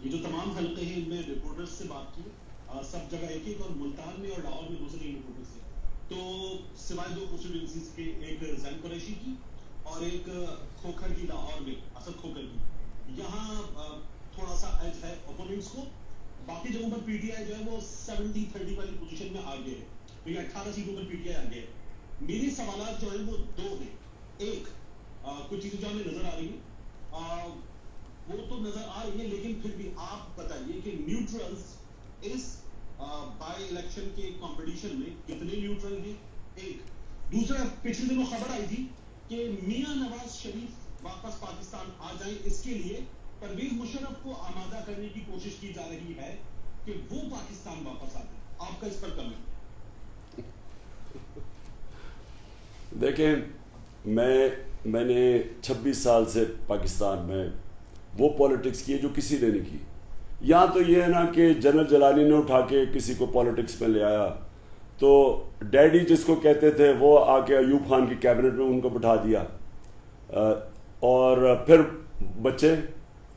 یہ جو تمام حلقے ہیں ان میں رپورٹرز سے بات کی, سب جگہ ایک اور ملتان میں اور لاہور میں دوسرے رپورٹر سے, تو سوائے دو کنسٹیٹوئنسیز کے, ایک زین قریشی کی اور ایک کھوکھر کی لاہور میں, اسد کھوکھر کی. یہاں تھوڑا سا ایج ہے اوپوننٹس کو, باقی جگہوں پر پی ٹی آئی جو ہے وہ 70-30 والی پوزیشن میں آگے ہے, کیونکہ 18 سیٹوں پر پی ٹی آئی آگے ہے. میرے سوالات جو ہیں وہ دو ہیں. ایک, کچھ چیزیں جو ہمیں نظر آ رہی ہیں وہ تو نظر آ رہی ہیں, لیکن پھر بھی آپ بتائیے کہ نیوٹرلز اس بائی الیکشن کے کمپٹیشن میں کتنے نیوٹرل ہیں؟ ایک دوسرا، پچھلے دنوں خبر آئی تھی کہ میاں نواز شریف واپس پاکستان آ جائیں، اس کے لیے پرویز مشرف کو آمادہ کرنے کی کوشش کی جا رہی ہے کہ وہ پاکستان واپس آ جائیں، آپ کا اس پر کمنٹ؟ دیکھیں، میں نے 26 سال سے پاکستان میں وہ پولیٹکس کی ہے جو کسی نے نہیں کی. یہاں تو یہ ہے نا کہ جنرل جیلانی نے اٹھا کے کسی کو پولیٹکس میں لے آیا، تو ڈیڈی جس کو کہتے تھے وہ آ کے ایوب خان کی کیبنٹ میں ان کو بٹھا دیا، اور پھر بچے،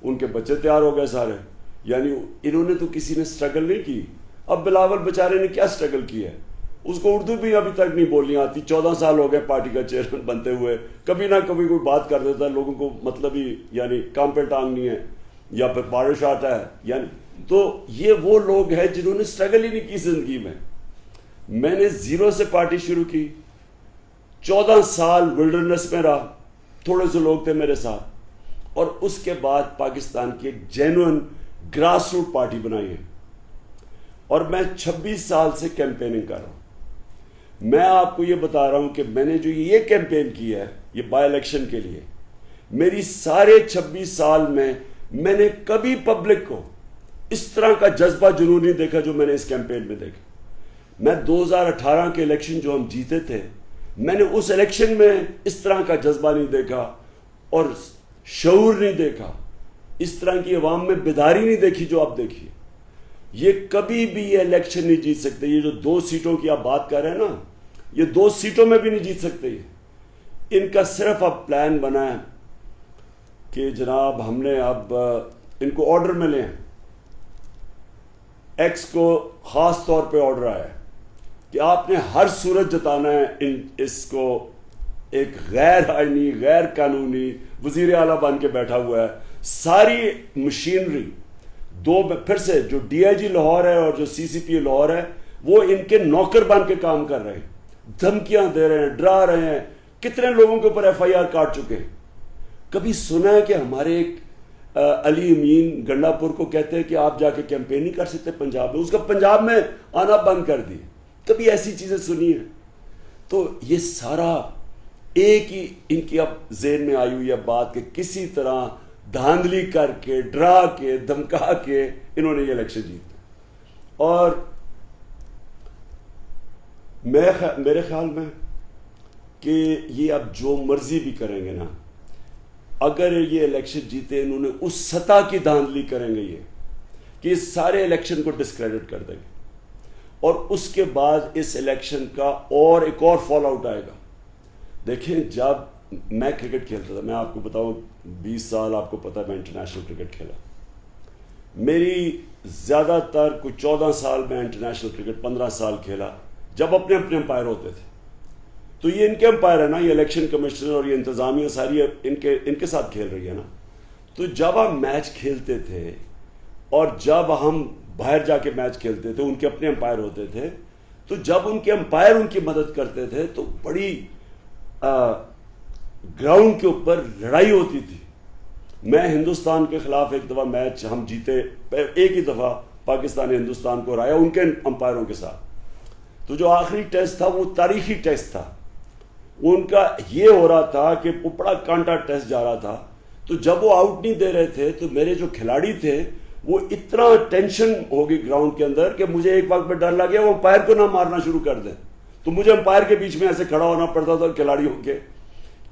ان کے بچے تیار ہو گئے سارے. یعنی انہوں نے تو کسی نے سٹرگل نہیں کی. اب بلاول بیچارے نے کیا سٹرگل کی ہے؟ اس کو اردو بھی ابھی تک نہیں بولنی آتی. 14 سال ہو گئے پارٹی کا چیئرمین بنتے ہوئے. کبھی نہ کبھی کوئی بات کر دیتا ہے، لوگوں کو مطلب ہی یعنی کام پہ ٹانگ نہیں ہے، یا پھر بارش آتا ہے. یعنی تو یہ وہ لوگ ہیں جنہوں نے سٹرگل ہی نہیں کی زندگی میں. میں نے زیرو سے پارٹی شروع کی، 14 سال ولڈرنس میں رہا، تھوڑے سے لوگ تھے میرے ساتھ، اور اس کے بعد پاکستان کی ایک جینوئن گراس روٹ پارٹی بنائی ہے. اور میں 26 سال سے کیمپیننگ کر رہا ہوں. میں آپ کو یہ بتا رہا ہوں کہ میں نے جو یہ کیمپین کی ہے یہ بائی الیکشن کے لیے، میری سارے 26 سال میں نے کبھی پبلک کو اس طرح کا جذبہ جنون نہیں دیکھا جو میں نے اس کیمپین میں دیکھا. میں 2018 کے الیکشن جو ہم جیتے تھے، میں نے اس الیکشن میں اس طرح کا جذبہ نہیں دیکھا اور شعور نہیں دیکھا، اس طرح کی عوام میں بیداری نہیں دیکھی جو آپ دیکھیے. یہ کبھی بھی یہ الیکشن نہیں جیت سکتے. یہ جو 2 سیٹوں کی آپ بات کر رہے ہیں نا، یہ 2 سیٹوں میں بھی نہیں جیت سکتے. ان کا صرف اب پلان بنا ہے کہ جناب ہم نے اب ان کو آرڈر میں لیں. ایکس کو خاص طور پہ آرڈر آیا ہے کہ آپ نے ہر صورت جتانا ہے اس کو ایک غیر آئینی، غیر قانونی وزیر اعلیٰ بن کے بیٹھا ہوا ہے. ساری مشینری پھر سے جو ڈی آئی جی لاہور ہے اور جو سی سی پی لاہور ہے، وہ ان کے نوکر بن کے کام کر رہے ہیں، دھمکیاں دے رہے ہیں، ڈرا رہے ہیں. کتنے لوگوں کے اوپر ایف آئی آر کاٹ چکے. کبھی سنا ہے کہ ہمارے ایک علی امین گنڈا پور کو کہتے ہیں کہ آپ جا کے کیمپین نہیں کر سکتے پنجاب میں؟ اس کا پنجاب میں آنا بند کر دی. کبھی ایسی چیزیں سنی ہیں؟ تو یہ سارا ایک ہی ان کی اب ذہن میں آئی ہوئی ہے بات کہ کسی طرح دھاندلی کر کے، ڈرا کے، دھمکا کے انہوں نے یہ الیکشن جیتا. اور میرے خیال میں کہ یہ اب جو مرضی بھی کریں گے نا، اگر یہ الیکشن جیتے، انہوں نے اس سطح کی دھاندلی کریں گے یہ کہ اس سارے الیکشن کو ڈسکریڈٹ کر دیں گے. اور اس کے بعد اس الیکشن کا ایک اور فال آؤٹ آئے گا. دیکھیں، جب میں کرکٹ کھیلتا تھا، میں آپ کو بتاؤں 20 سال آپ کو پتہ ہے میں انٹرنیشنل کرکٹ کھیلا. میری زیادہ تر کوئی 14 سال میں انٹرنیشنل کرکٹ 15 سال کھیلا جب اپنے امپائر ہوتے تھے. تو یہ ان کے امپائر ہے نا، یہ الیکشن کمشنر اور یہ انتظامیہ ساری ان کے ساتھ کھیل رہی ہے نا. تو جب ہم میچ کھیلتے تھے اور جب ہم باہر جا کے میچ کھیلتے تھے، ان کے اپنے امپائر ہوتے تھے، تو جب ان کے امپائر ان کی مدد کرتے تھے تو بڑی گراؤنڈ کے اوپر لڑائی ہوتی تھی. میں ہندوستان کے خلاف ایک دفعہ میچ ہم جیتے، ایک ہی دفعہ پاکستان نے ہندوستان کو ہرایا ان کے امپائروں کے ساتھ. تو جو آخری ٹیسٹ تھا وہ تاریخی ٹیسٹ تھا. ان کا یہ ہو رہا تھا کہ وہ بڑا کانٹا ٹیسٹ جا رہا تھا. تو جب وہ آؤٹ نہیں دے رہے تھے تو میرے جو کھلاڑی تھے وہ اتنا ٹینشن ہو گئی گراؤنڈ کے اندر کہ مجھے ایک وقت میں ڈر لگ گیا وہ امپائر کو نہ مارنا شروع کر دیں. تو مجھے امپائر کے بیچ میں ایسے کھڑا ہونا پڑتا تھا کھلاڑیوں کے.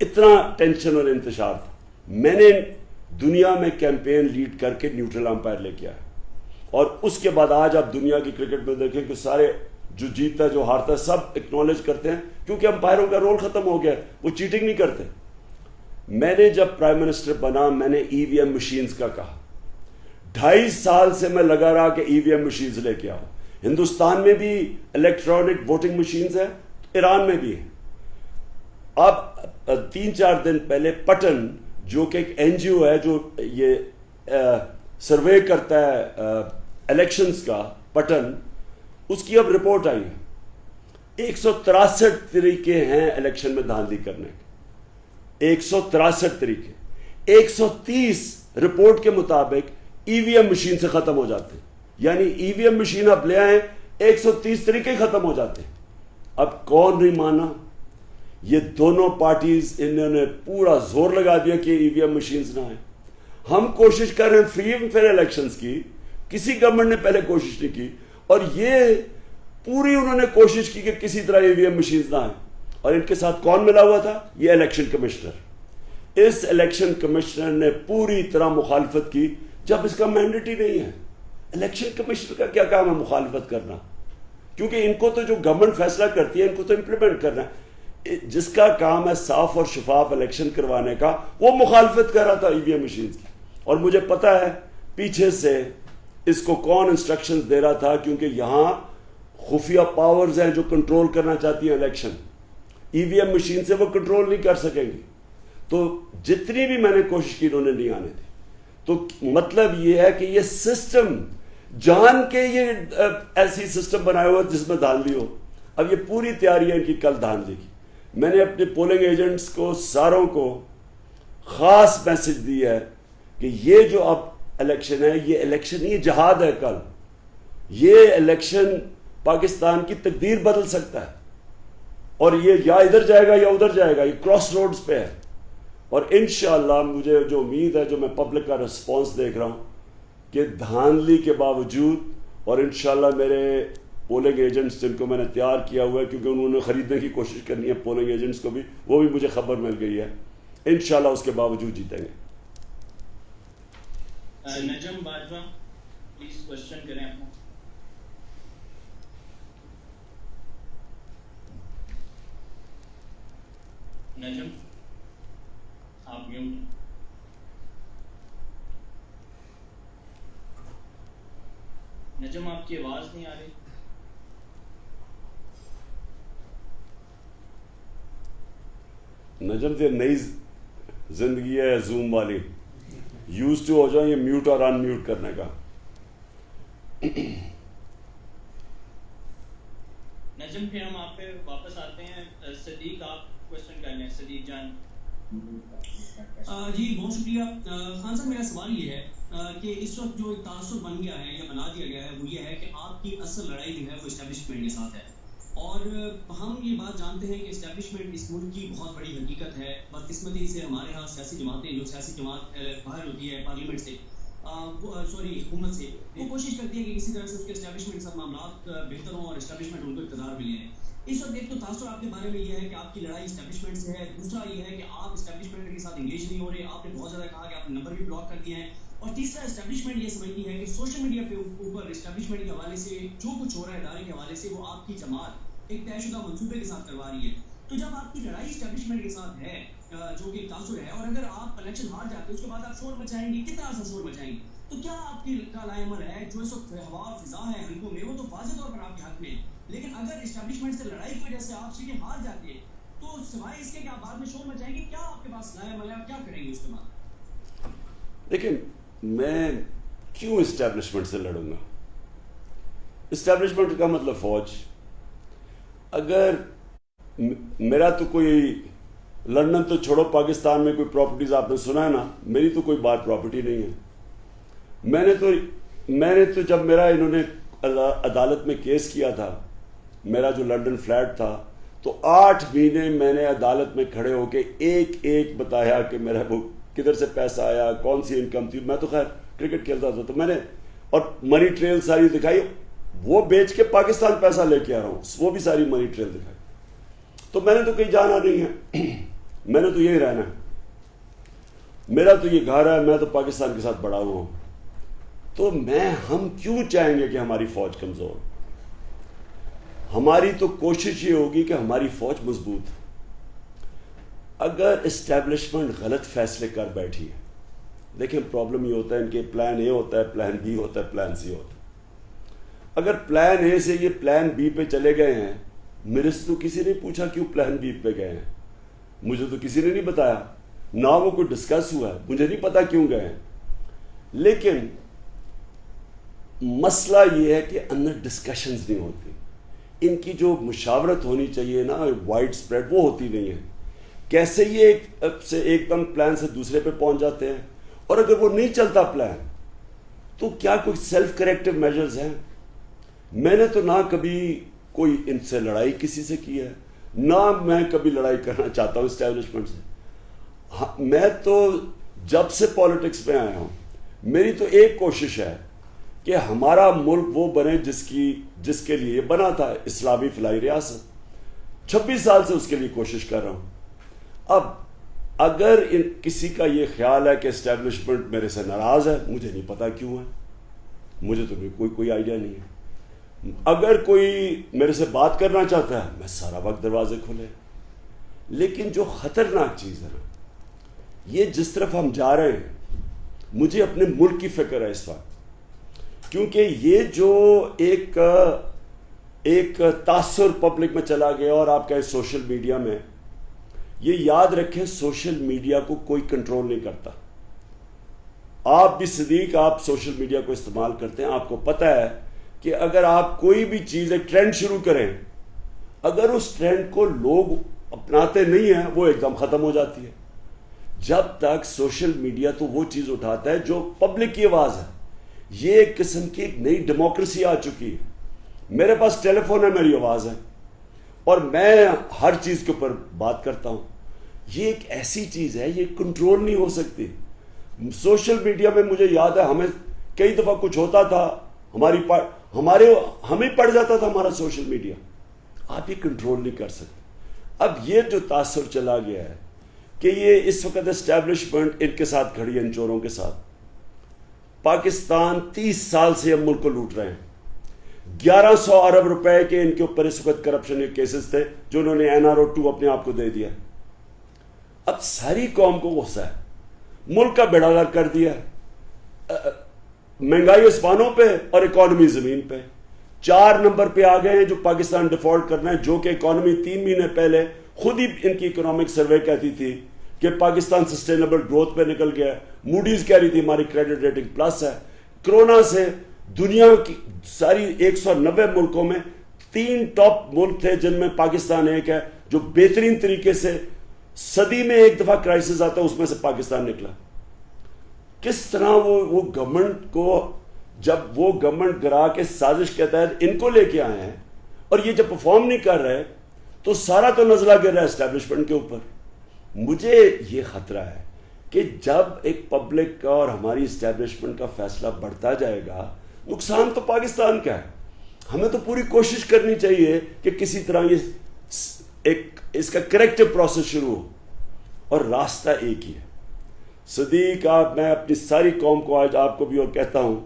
اتنا ٹینشن اور انتشار تھا. میں نے دنیا میں کیمپین لیڈ کر کے نیوٹرل امپائر لے کے آیا. اور اس کے بعد آج آپ دنیا کی کرکٹ میں دیکھیں کہ سارے جو جیتتا ہے جو ہارتا ہے سب ایکنالج کرتے ہیں کیونکہ امپائروں کا رول ختم ہو گیا، وہ چیٹنگ نہیں کرتے. میں نے جب پرائم منسٹر بنا میں نے ای وی ایم مشینز کا کہا. 2.5 سال سے میں لگا رہا کہ ای وی ایم مشینز لے کے آؤ. ہندوستان میں بھی الیکٹرانک ووٹنگ مشینز ہیں، ایران میں بھی ہیں. اب 3-4 دن پہلے پٹن جو کہ ایک این جی او ہے جو یہ سروے کرتا ہے الیکشنز کا، پٹن، اس کی اب رپورٹ آئی ہے. 163 طریقے ہیں الیکشن میں دھاندلی کرنے کے. 163 طریقے. 130 رپورٹ کے مطابق ای وی ایم مشین سے ختم ہو جاتے ہیں. یعنی ای وی ایم مشین آپ لے آئیں، 130 طریقے ختم ہو جاتے. اب کون نہیں مانا؟ یہ دونوں پارٹیز انہوں نے پورا زور لگا دیا کہ ای وی ایم مشینز نہ آئیں. ہم کوشش کر رہے ہیں فری اینڈ فیئر الیکشنز کی، کسی گورنمنٹ نے پہلے کوشش نہیں کی، اور یہ پوری انہوں نے کوشش کی کہ کسی طرح ای وی ایم مشینز نہ آئیں. اور ان کے ساتھ کون ملا ہوا تھا؟ یہ الیکشن کمشنر. اس الیکشن کمشنر نے پوری طرح مخالفت کی جب اس کا مینڈیٹ ہی نہیں ہے. الیکشن کمشنر کا کیا کام ہے مخالفت کرنا؟ کیونکہ ان کو تو جو گورنمنٹ فیصلہ کرتی ہے ان کو تو امپلیمنٹ کرنا ہے. جس کا کام ہے صاف اور شفاف الیکشن کروانے کا، وہ مخالفت کر رہا تھا ای وی ایم مشینز کی. اور مجھے پتا ہے پیچھے سے اس کو کون انسٹرکشنز دے رہا تھا، کیونکہ یہاں خفیہ پاورز ہیں جو کنٹرول کرنا چاہتی ہیں الیکشن. ای وی ایم مشین سے وہ کنٹرول نہیں کر سکیں گی. تو جتنی بھی میں نے کوشش کی انہوں نے نہیں آنے دی. تو مطلب یہ ہے کہ یہ سسٹم جان کے یہ ایسی سسٹم بنایا ہوا جس میں دھاندلی ہو. اب یہ پوری تیاری ہے ان کی کل دھاندلی کی. میں نے اپنے پولنگ ایجنٹس کو ساروں کو خاص میسج دی ہے کہ یہ جو اب الیکشن ہے، یہ الیکشن نہیں، یہ جہاد ہے. کل یہ الیکشن پاکستان کی تقدیر بدل سکتا ہے، اور یہ یا ادھر جائے گا یا ادھر جائے گا. یہ کراس روڈز پہ ہے. اور انشاءاللہ مجھے جو امید ہے، جو میں پبلک کا رسپانس دیکھ رہا ہوں، کہ دھاندلی کے باوجود، اور انشاءاللہ میرے پولنگ ایجنٹس جن کو میں نے تیار کیا ہوا ہے، کیونکہ انہوں نے خریدنے کی کوشش کرنی ہے پولنگ ایجنٹس کو بھی، وہ بھی مجھے خبر مل گئی ہے، انشاءاللہ اس کے باوجود جیتیں گے. نجم باجوہ پلیز کوشچن کریں آپ. نجم آپ میوٹ. نجم آپ کی آواز نہیں آ رہی. نجم سے نئی زندگی ہے زوم والی، یوز ٹو ہو جائیں یہ میوٹ اور ان میوٹ کرنے کا. نجم پھر ہم آپ پہ واپس آتے ہیں. صدیق آپ کوشچن کر لیں. صدیق جان. جی بہت شکریہ خان صاحب. میرا سوال یہ ہے کہ اس وقت جو ایک تاثر بن گیا ہے یا بنا دیا گیا ہے وہ یہ ہے کہ آپ کی اصل لڑائی جو ہے وہ اسٹیبلشمنٹ کے ساتھ ہے. اور ہم یہ بات جانتے ہیں کہ اسٹیبلشمنٹ اس ملک کی بہت بڑی حقیقت ہے. بدقسمتی سے ہمارے ہاں سیاسی جماعتیں، جو سیاسی جماعت باہر ہوتی ہے پارلیمنٹ سے، حکومت سے، وہ کوشش کرتی ہے کہ کسی طرح سے اس کے اسٹیبلشمنٹ کے ساتھ معاملات بہتر ہوں اور اسٹیبلشمنٹ ان کو اقتدار ملے ہیں. اس وقت ایک تو تاثر آپ کے بارے میں یہ ہے کہ آپ کی لڑائی اسٹیبلشمنٹ سے ہے. دوسرا یہ ہے کہ آپ اسٹیبلشمنٹ کے ساتھ انگیج نہیں ہو رہے. آپ نے بہت زیادہ کہا کہ آپ نے نمبر بھی بلاک کر دیے ہیں. اور تیسرا اسٹیبلشمنٹ یہ سمجھتی ہے کہ سوشل میڈیا پہ اوپر اسٹیبلشمنٹ کے حوالے سے جو کچھ ہو رہا ہے ادارے کے حوالے سے، وہ آپ کی جماعت ایک طے شدہ منصوبے کے ساتھ کروا رہی ہے. تو جب آپ کی لڑائی اسٹیبلشمنٹ کے ساتھ ہے جو کہ تاثر ہے، اور اگر آپ الیکشن ہار جاتے ہیں اس کے بعد آپ شور مچائیں گے، کتنا سا شور مچائیں گے، تو کیا آپ کی کا لائے عمل ہے جو اس وقت ہوا فضا ہے حلقوں میں، وہ تو واضح طور پر آپ کے حق میں ہے. لیکن اگر اسٹیبلشمنٹ سے لڑائی کی وجہ سے آپ سیٹیں ہار جاتے ہیں تو سوائے اس کے کہ آپ بعد میں شور مچائیں گے، کیا آپ کے پاس لائے عمل ہے، آپ کیا کریں گے اس کے بعد؟ لیکن میں کیوں اسٹیبلشمنٹ سے لڑوں گا؟ اسٹیبلشمنٹ کا مطلب فوج. اگر میرا تو کوئی لندن تو چھوڑو، پاکستان میں کوئی پراپرٹیز آپ نے سنا ہے نا، میری تو کوئی بات پراپرٹی نہیں ہے. میں نے تو جب میرا انہوں نے عدالت میں کیس کیا تھا، میرا جو لنڈن فلیٹ تھا، تو 8 مہینے میں نے عدالت میں کھڑے ہو کے ایک ایک بتایا کہ میرا وہ کدھر سے پیسہ آیا، کون سی انکم تھی. میں تو خیر کرکٹ کھیلتا تھا تو میں نے، اور منی ٹریل ساری دکھائی، وہ بیچ کے پاکستان پیسہ لے کے آ رہا ہوں، وہ بھی ساری منی ٹریل دکھائی. تو میں نے تو کہیں جانا نہیں ہے، میں نے تو یہی رہنا ہے، میرا تو یہ گھر ہے، میں تو پاکستان کے ساتھ بڑا ہوا ہوں. تو ہم کیوں چاہیں گے کہ ہماری فوج کمزور؟ ہماری تو کوشش یہ ہوگی کہ ہماری فوج مضبوط. اگر اسٹیبلشمنٹ غلط فیصلے کر بیٹھی ہے، دیکھیں پرابلم یہ ہوتا ہے ان کے پلان اے ہوتا ہے، پلان بی ہوتا ہے، پلان سی ہوتا ہے. اگر پلان اے سے یہ پلان بی پہ چلے گئے ہیں، میرے سے تو کسی نے پوچھا کیوں پلان بی پہ گئے ہیں، مجھے تو کسی نے نہیں بتایا، نہ وہ کوئی ڈسکس ہوا ہے، مجھے نہیں پتا کیوں گئے ہیں. لیکن مسئلہ یہ ہے کہ اندر ڈسکشنز نہیں ہوتی. ان کی جو مشاورت ہونی چاہیے نا وائڈ اسپریڈ، وہ ہوتی نہیں ہے. کیسے یہ ایک دم پلان سے دوسرے پہ پہنچ جاتے ہیں. اور اگر وہ نہیں چلتا پلان، تو کیا کوئی سیلف کریکٹیو میجرز ہیں؟ میں نے تو نہ کبھی کوئی ان سے لڑائی کسی سے کی ہے، نہ میں کبھی لڑائی کرنا چاہتا ہوں اسٹیبلشمنٹ سے. میں تو جب سے پالیٹکس میں آیا ہوں میری تو ایک کوشش ہے کہ ہمارا ملک وہ بنے جس کے لیے بنا تھا، اسلامی فلاحی ریاست. 26 سال سے اس کے لیے کوشش کر رہا ہوں. اب اگر کسی کا یہ خیال ہے کہ اسٹیبلشمنٹ میرے سے ناراض ہے، مجھے نہیں پتا کیوں ہے، مجھے تو کوئی آئیڈیا نہیں ہے. اگر کوئی میرے سے بات کرنا چاہتا ہے میں سارا وقت دروازے کھولے. لیکن جو خطرناک چیز ہے نا، یہ جس طرف ہم جا رہے ہیں، مجھے اپنے ملک کی فکر ہے اس وقت، کیونکہ یہ جو ایک تاثر پبلک میں چلا گیا، اور آپ کہیں سوشل میڈیا میں، یہ یاد رکھیں سوشل میڈیا کو کوئی کنٹرول نہیں کرتا. آپ بھی صدیق، آپ سوشل میڈیا کو استعمال کرتے ہیں، آپ کو پتہ ہے کہ اگر آپ کوئی بھی چیز ایک ٹرینڈ شروع کریں، اگر اس ٹرینڈ کو لوگ اپناتے نہیں ہیں وہ ایک دم ختم ہو جاتی ہے. جب تک سوشل میڈیا تو وہ چیز اٹھاتا ہے جو پبلک کی آواز ہے. یہ ایک قسم کی ایک نئی ڈیموکریسی آ چکی ہے. میرے پاس ٹیلی فون ہے، میری آواز ہے، اور میں ہر چیز کے اوپر بات کرتا ہوں. یہ ایک ایسی چیز ہے، یہ کنٹرول نہیں ہو سکتی. سوشل میڈیا میں مجھے یاد ہے ہمیں کئی دفعہ کچھ ہوتا تھا، ہمیں پڑ جاتا تھا ہمارا سوشل میڈیا. آپ یہ کنٹرول نہیں کر سکتے. اب یہ جو تاثر چلا گیا ہے کہ یہ اس وقت اسٹیبلشمنٹ ان کے ساتھ کھڑی ہے، ان چوروں کے ساتھ. پاکستان 30 سال سے ہم ملک کو لوٹ رہے ہیں. 1100 ارب روپے کے ان کے اوپر اس وقت کرپشن کے کیسز تھے جو انہوں نے NRO 2 اپنے آپ کو دے دیا. اب ساری قوم کو غصہ ہے، ملک کا بیڑا غرق کر دیا. مہنگائی آسمانوں پہ اور اکانومی زمین پہ. 4 نمبر پہ آ گئے ہیں جو پاکستان ڈیفالٹ کرنا ہے، جو کہ اکانومی 3 مہینے پہلے خود ہی ان کی اکنامک سروے کہتی تھی کہ پاکستان سسٹینیبل گروتھ پہ نکل گیا. موڈیز کہہ رہی تھی ہماری کریڈٹ ریٹنگ پلس ہے. کرونا سے دنیا کی ساری 190 ملکوں میں 3 ٹاپ ملک تھے جن میں پاکستان ایک ہے، جو بہترین طریقے سے صدی میں ایک دفعہ کرائسس آتا ہے، اس میں سے پاکستان نکلا. کس طرح وہ گورنمنٹ کو، جب وہ گورنمنٹ گرا کے سازش کے تحت ان کو لے کے آئے ہیں اور یہ جب پرفارم نہیں کر رہے تو سارا تو نزلہ گر رہا ہے اسٹیبلشمنٹ کے اوپر. مجھے یہ خطرہ ہے کہ جب ایک پبلک کا اور ہماری اسٹیبلشمنٹ کا فیصلہ بڑھتا جائے گا، نقصان تو پاکستان کا ہے. ہمیں تو پوری کوشش کرنی چاہیے کہ کسی طرح اس کا کریکٹو پروسیس شروع ہو، اور راستہ ایک ہی ہے. صدیق، میں اپنی ساری قوم کو آج آپ کو بھی اور کہتا ہوں،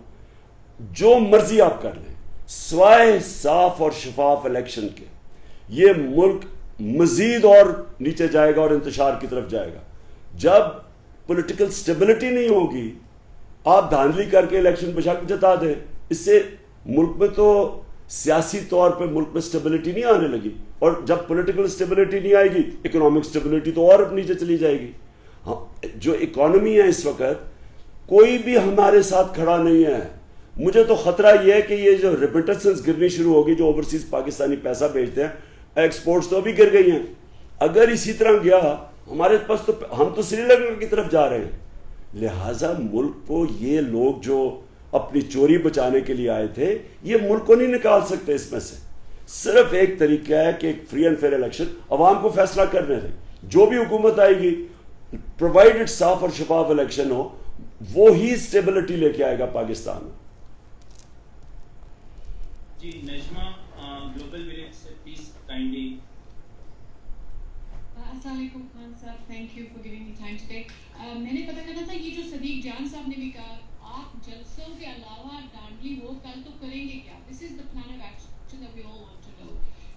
جو مرضی آپ کر لیں سوائے صاف اور شفاف الیکشن کے، یہ ملک مزید اور نیچے جائے گا اور انتشار کی طرف جائے گا. جب پولیٹیکل سٹیبلٹی نہیں ہوگی، آپ دھاندلی کر کے الیکشن پہ شک جتا دیں، اس سے ملک میں تو سیاسی طور پہ ملک میں سٹیبلٹی نہیں آنے لگی، اور جب پولیٹیکل سٹیبلٹی نہیں آئے گی اکنامک سٹیبلٹی تو اور نیچے چلی جائے گی. جو اکانومی ہے اس وقت کوئی بھی ہمارے ساتھ کھڑا نہیں ہے. مجھے تو خطرہ یہ ہے کہ یہ جو ریمیٹنسز گرنی شروع ہوگی، جو اوورسیز پاکستانی پیسہ بھیجتے ہیں، ایکسپورٹس تو ابھی گر گئی ہیں. اگر اسی طرح گیا ہمارے پاس تو ہم تو سری لنکا کی طرف جا رہے ہیں. لہٰذا ملک کو یہ لوگ جو اپنی چوری بچانے کے لیے آئے تھے، یہ ملک کو نہیں نکال سکتے اس میں سے. صرف ایک طریقہ ہے کہ ایک فری اینڈ فیئر الیکشن عوام کو فیصلہ کرنے دیں. جو بھی حکومت آئے گی پرووائڈڈ صاف اور شفاف الیکشن ہو، وہی اسٹیبلٹی لے کے آئے گا پاکستان میں. جی نجمہ گلوبل ولیج سے پلیز کائنڈلی. السلام علیکم خان صاحب، thank you for giving me time today. میں نے پتہ کرنا تھا یہ جو صدیق جان صاحب نے بھی کہا، آپ جلسوں کے علاوہ ڈانڈلی وہ کل تو کریں گے کیا؟ This is the plan of action that we all want to know,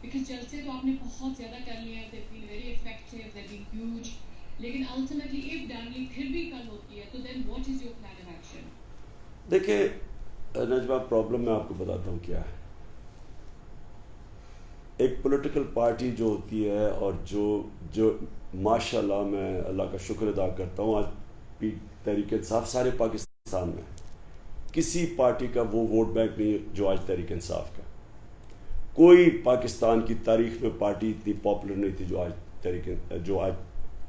because جلسے تو آپ نے بہت زیادہ کر لیے ہیں، they been very effective, they been huge, لیکن الٹیمیٹلی اف ڈانڈلی پھر بھی کل ہوتی ہے تو then what is your plan of action? دیکھیں نجمہ، پرابلم میں آپ کو بتاتا ہوں کیا ہے. ایک پولیٹیکل پارٹی جو ہوتی ہے، اور جو ماشاء اللہ میں اللہ کا شکر ادا کرتا ہوں، آج تحریک انصاف سارے پاکستان میں کسی پارٹی کا وہ ووٹ بینک نہیں جو آج تحریک انصاف کا. کوئی پاکستان کی تاریخ میں پارٹی اتنی پاپولر نہیں تھی جو آج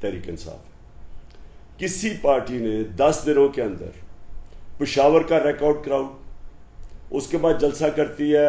تحریک انصاف ہے. کسی پارٹی نے 10 دنوں کے اندر پشاور کا ریکارڈ کراؤڈ، اس کے بعد جلسہ کرتی ہے